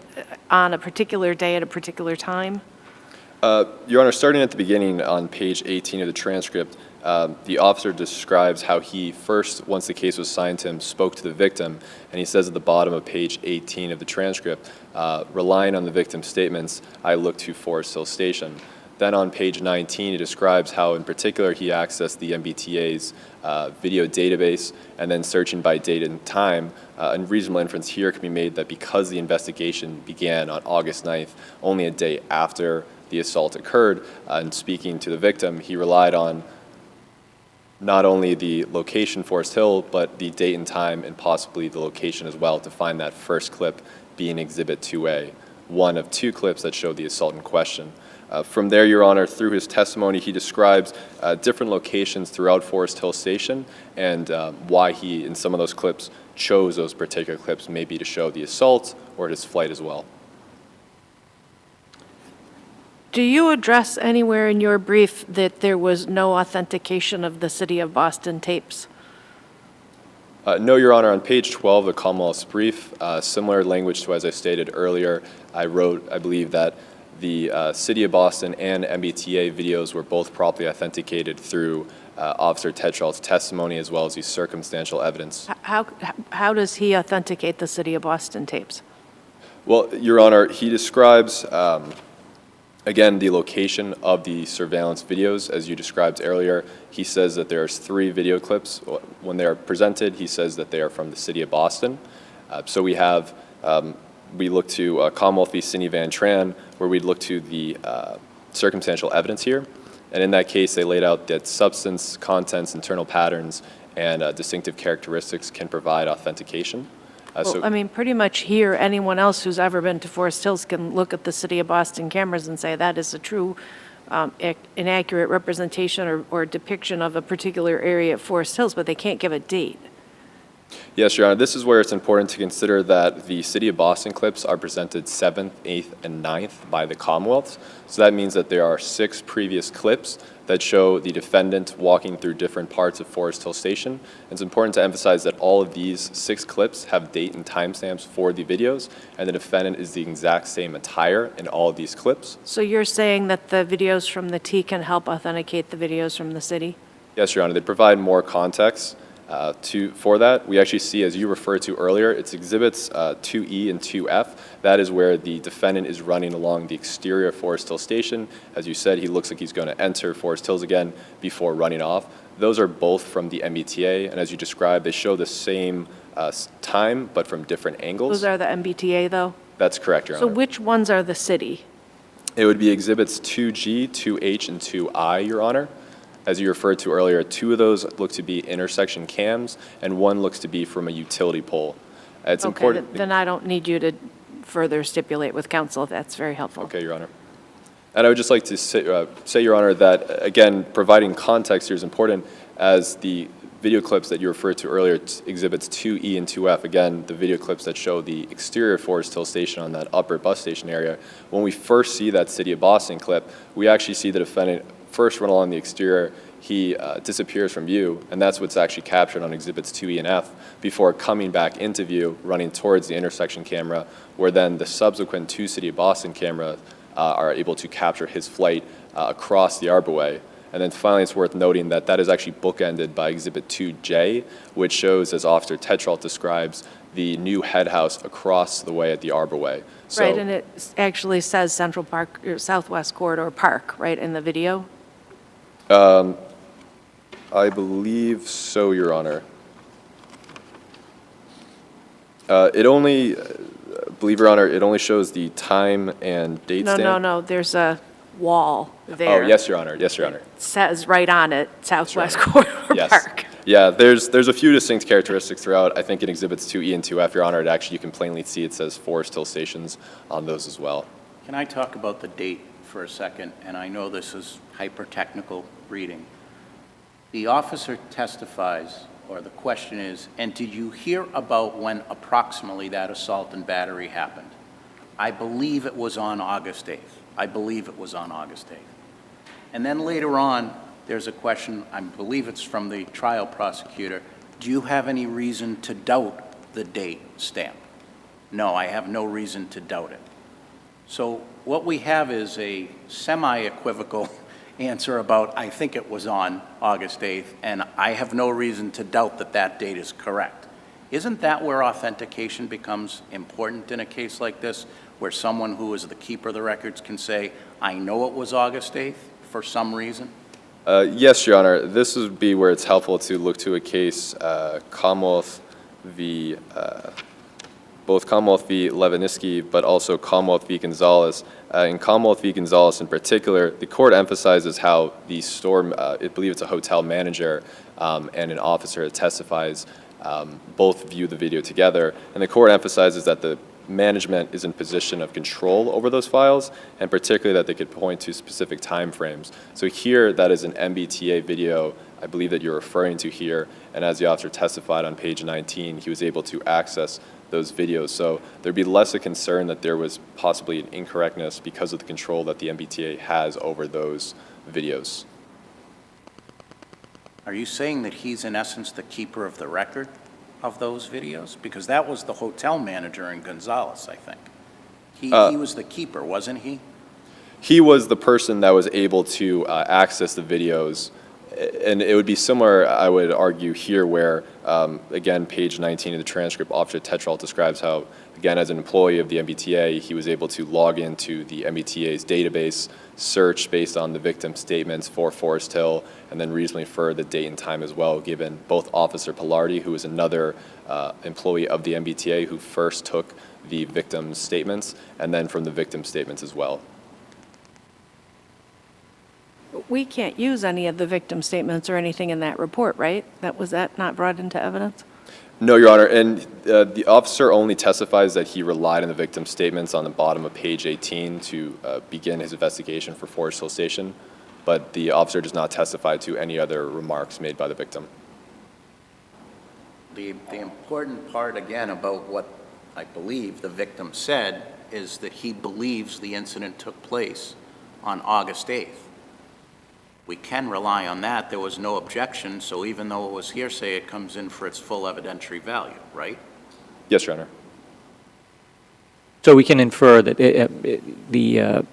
on a particular day at a particular time? Your Honor, starting at the beginning on page 18 of the transcript, the officer describes how he first, once the case was assigned to him, spoke to the victim, and he says at the bottom of page 18 of the transcript, relying on the victim's statements, I looked to Forest Hill Station. Then on page 19, he describes how, in particular, he accessed the MBTA's video database, and then searching by date and time, and reasonable inference here can be made that because the investigation began on August 9th, only a day after the assault occurred, and speaking to the victim, he relied on not only the location, Forest Hill, but the date and time, and possibly the location as well, to find that first clip being Exhibit 2A, one of two clips that showed the assault in question. From there, Your Honor, through his testimony, he describes different locations throughout Forest Hill Station and why he, in some of those clips, chose those particular clips, maybe to show the assault or his flight as well. Do you address anywhere in your brief that there was no authentication of the City of Boston tapes? No, Your Honor. On page 12 of the Commonwealth's brief, similar language to as I stated earlier, I wrote, I believe, that the City of Boston and MBTA videos were both properly authenticated through Officer Tetralt's testimony as well as the circumstantial evidence. How does he authenticate the City of Boston tapes? Well, Your Honor, he describes, again, the location of the surveillance videos, as you described earlier. He says that there's 3 video clips. When they are presented, he says that they are from the City of Boston. So we have we look to Commonwealth v. Cindy Van Tran, where we'd look to the circumstantial evidence here. And in that case, they laid out that substance, contents, internal patterns, and distinctive characteristics can provide authentication. Well, I mean, pretty much here, anyone else who's ever been to Forest Hills can look at the City of Boston cameras and say that is a true, inaccurate representation or depiction of a particular area at Forest Hills, but they can't give a date. Yes, Your Honor. This is where it's important to consider that the City of Boston clips are presented 7th, 8th, and 9th by the Commonwealth. So that means that there are 6 previous clips that show the defendant walking through different parts of Forest Hill Station. It's important to emphasize that all of these 6 clips have date and timestamps for the videos, and the defendant is the exact same attire in all of these clips. So you're saying that the videos from the T can help authenticate the videos from the city? Yes, Your Honor. They provide more context for that. We actually see, as you referred to earlier, it's exhibits 2E and 2F. That is where the defendant is running along the exterior of Forest Hill Station. As you said, he looks like he's going to enter Forest Hills again before running off. Those are both from the MBTA, and as you described, they show the same time, but from different angles. Those are the MBTA, though? That's correct, Your So Honor. which ones are the city? It would be exhibits 2G, 2H, and 2I, Your Honor. As you referred to earlier, 2 of those look to be intersection cams, and 1 looks to be from a utility pole. It's important. Then I don't need you to further stipulate with counsel. That's very helpful. Okay, Your Honor. And I would just like to say, Your Honor, that, again, providing context here is important, as the video clips that you referred to earlier, exhibits 2E and 2F, again, the video clips that show the exterior Forest Hill Station on that upper bus station area. When we first see that City of Boston clip, we actually see the defendant first run along the exterior, he disappears from view, and that's what's actually captured on exhibits 2E and F before coming back into view, running towards the intersection camera, where then the subsequent 2 City of Boston cameras are able to capture his flight across the arborway. And then finally, it's worth noting that that is actually bookended by exhibit 2J, which shows, as Officer Tetrault describes, the new head house across the way at the arborway. So, Right, and it actually says Central Park, or Southwest Corridor Park, right, in the video? I believe so, Your Honor. It only, believe, Your Honor, it only shows the time and date stamp. No, there's a wall there. Oh, yes, Your Honor. Yes, Your Honor. It says right on it, Southwest Corridor Yes. Park. Yeah, there's a few distinct characteristics throughout. I think in exhibits 2E and 2F, Your Honor, it actually, you can plainly see it says Forest Hill Stations on those as well. Can I talk about the date for a second? And I know this is hyper-technical reading. The officer testifies, or the question is, and did you hear about when approximately that assault and battery happened? I believe it was on August 8th. I believe it was on August 8th. And then later on, there's a question, I believe it's from the trial prosecutor, do you have any reason to doubt the date stamp? No, I have no reason to doubt it. So what we have is a semi-equivocal answer about, I think it was on August 8th, and I have no reason to doubt that that date is correct. Isn't that where authentication becomes important in a case like this, where someone who is the keeper of the records can say, I know it was August 8th for some reason? Yes, Your Honor. This would be where it's helpful to look to a case, Commonwealth v. Both Commonwealth v. Leviniski, but also Commonwealth v. Gonzalez. In Commonwealth v. Gonzalez in particular, the court emphasizes how the store, I believe it's a hotel manager and an officer that testifies, both view the video together. And the court emphasizes that the management is in position of control over those files, and particularly that they could point to specific time frames. So here, that is an MBTA video, I believe that you're referring to here, and as the officer testified on page 19, he was able to access those videos. So there'd be less a concern that there was possibly an incorrectness because of the control that the MBTA has over those videos. Are you saying that he's in essence the keeper of the record of those videos? Because that was the hotel manager in Gonzalez, I think. He was the keeper, wasn't he? He was the person that was able to access the videos And it would be similar, I would argue, here where, again, page 19 of the transcript, Officer Tetrault describes how, again, as an employee of the MBTA, he was able to log into the MBTA's database, search based on the victim's statements for Forest Hill, and then reasonably infer the date and time as well, given both Officer Pilardi, who is another employee of the MBTA who first took the victim's statements, and then from the victim's statements as well. We can't use any of the victim statements or anything in that report, right? Was that not brought into evidence? No, Your Honor, and the officer only testifies that he relied on the victim's statements on the bottom of page 18 to begin his investigation for Forest Hill Station, but the officer does not testify to any other remarks made by the victim. The important part, again, about what I believe the victim said is that he believes the incident took place on August 8th. We can rely on that. There was no objection, so even though it was hearsay, it comes in for its full evidentiary value, right? Yes, Your Honor. So we can infer that the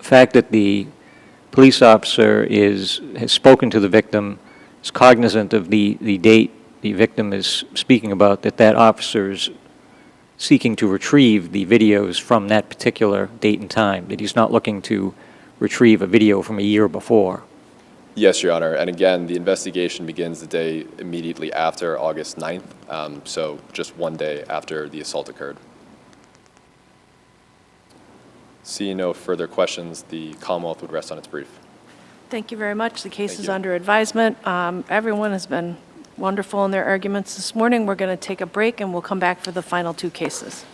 fact that the police officer has spoken to the victim, is cognizant of the date the victim is speaking about, that officer's seeking to retrieve the videos from that particular date and time, that he's not looking to retrieve a video from a year before. Yes, Your Honor, and again, the investigation begins the day immediately after August 9th, so just one day after the assault occurred. Seeing no further questions, the Commonwealth would rest on its brief. Thank you very much. The case Thank is you. under advisement. Everyone has been wonderful in their arguments this morning. We're going to take a break, and we'll come back for the final two cases.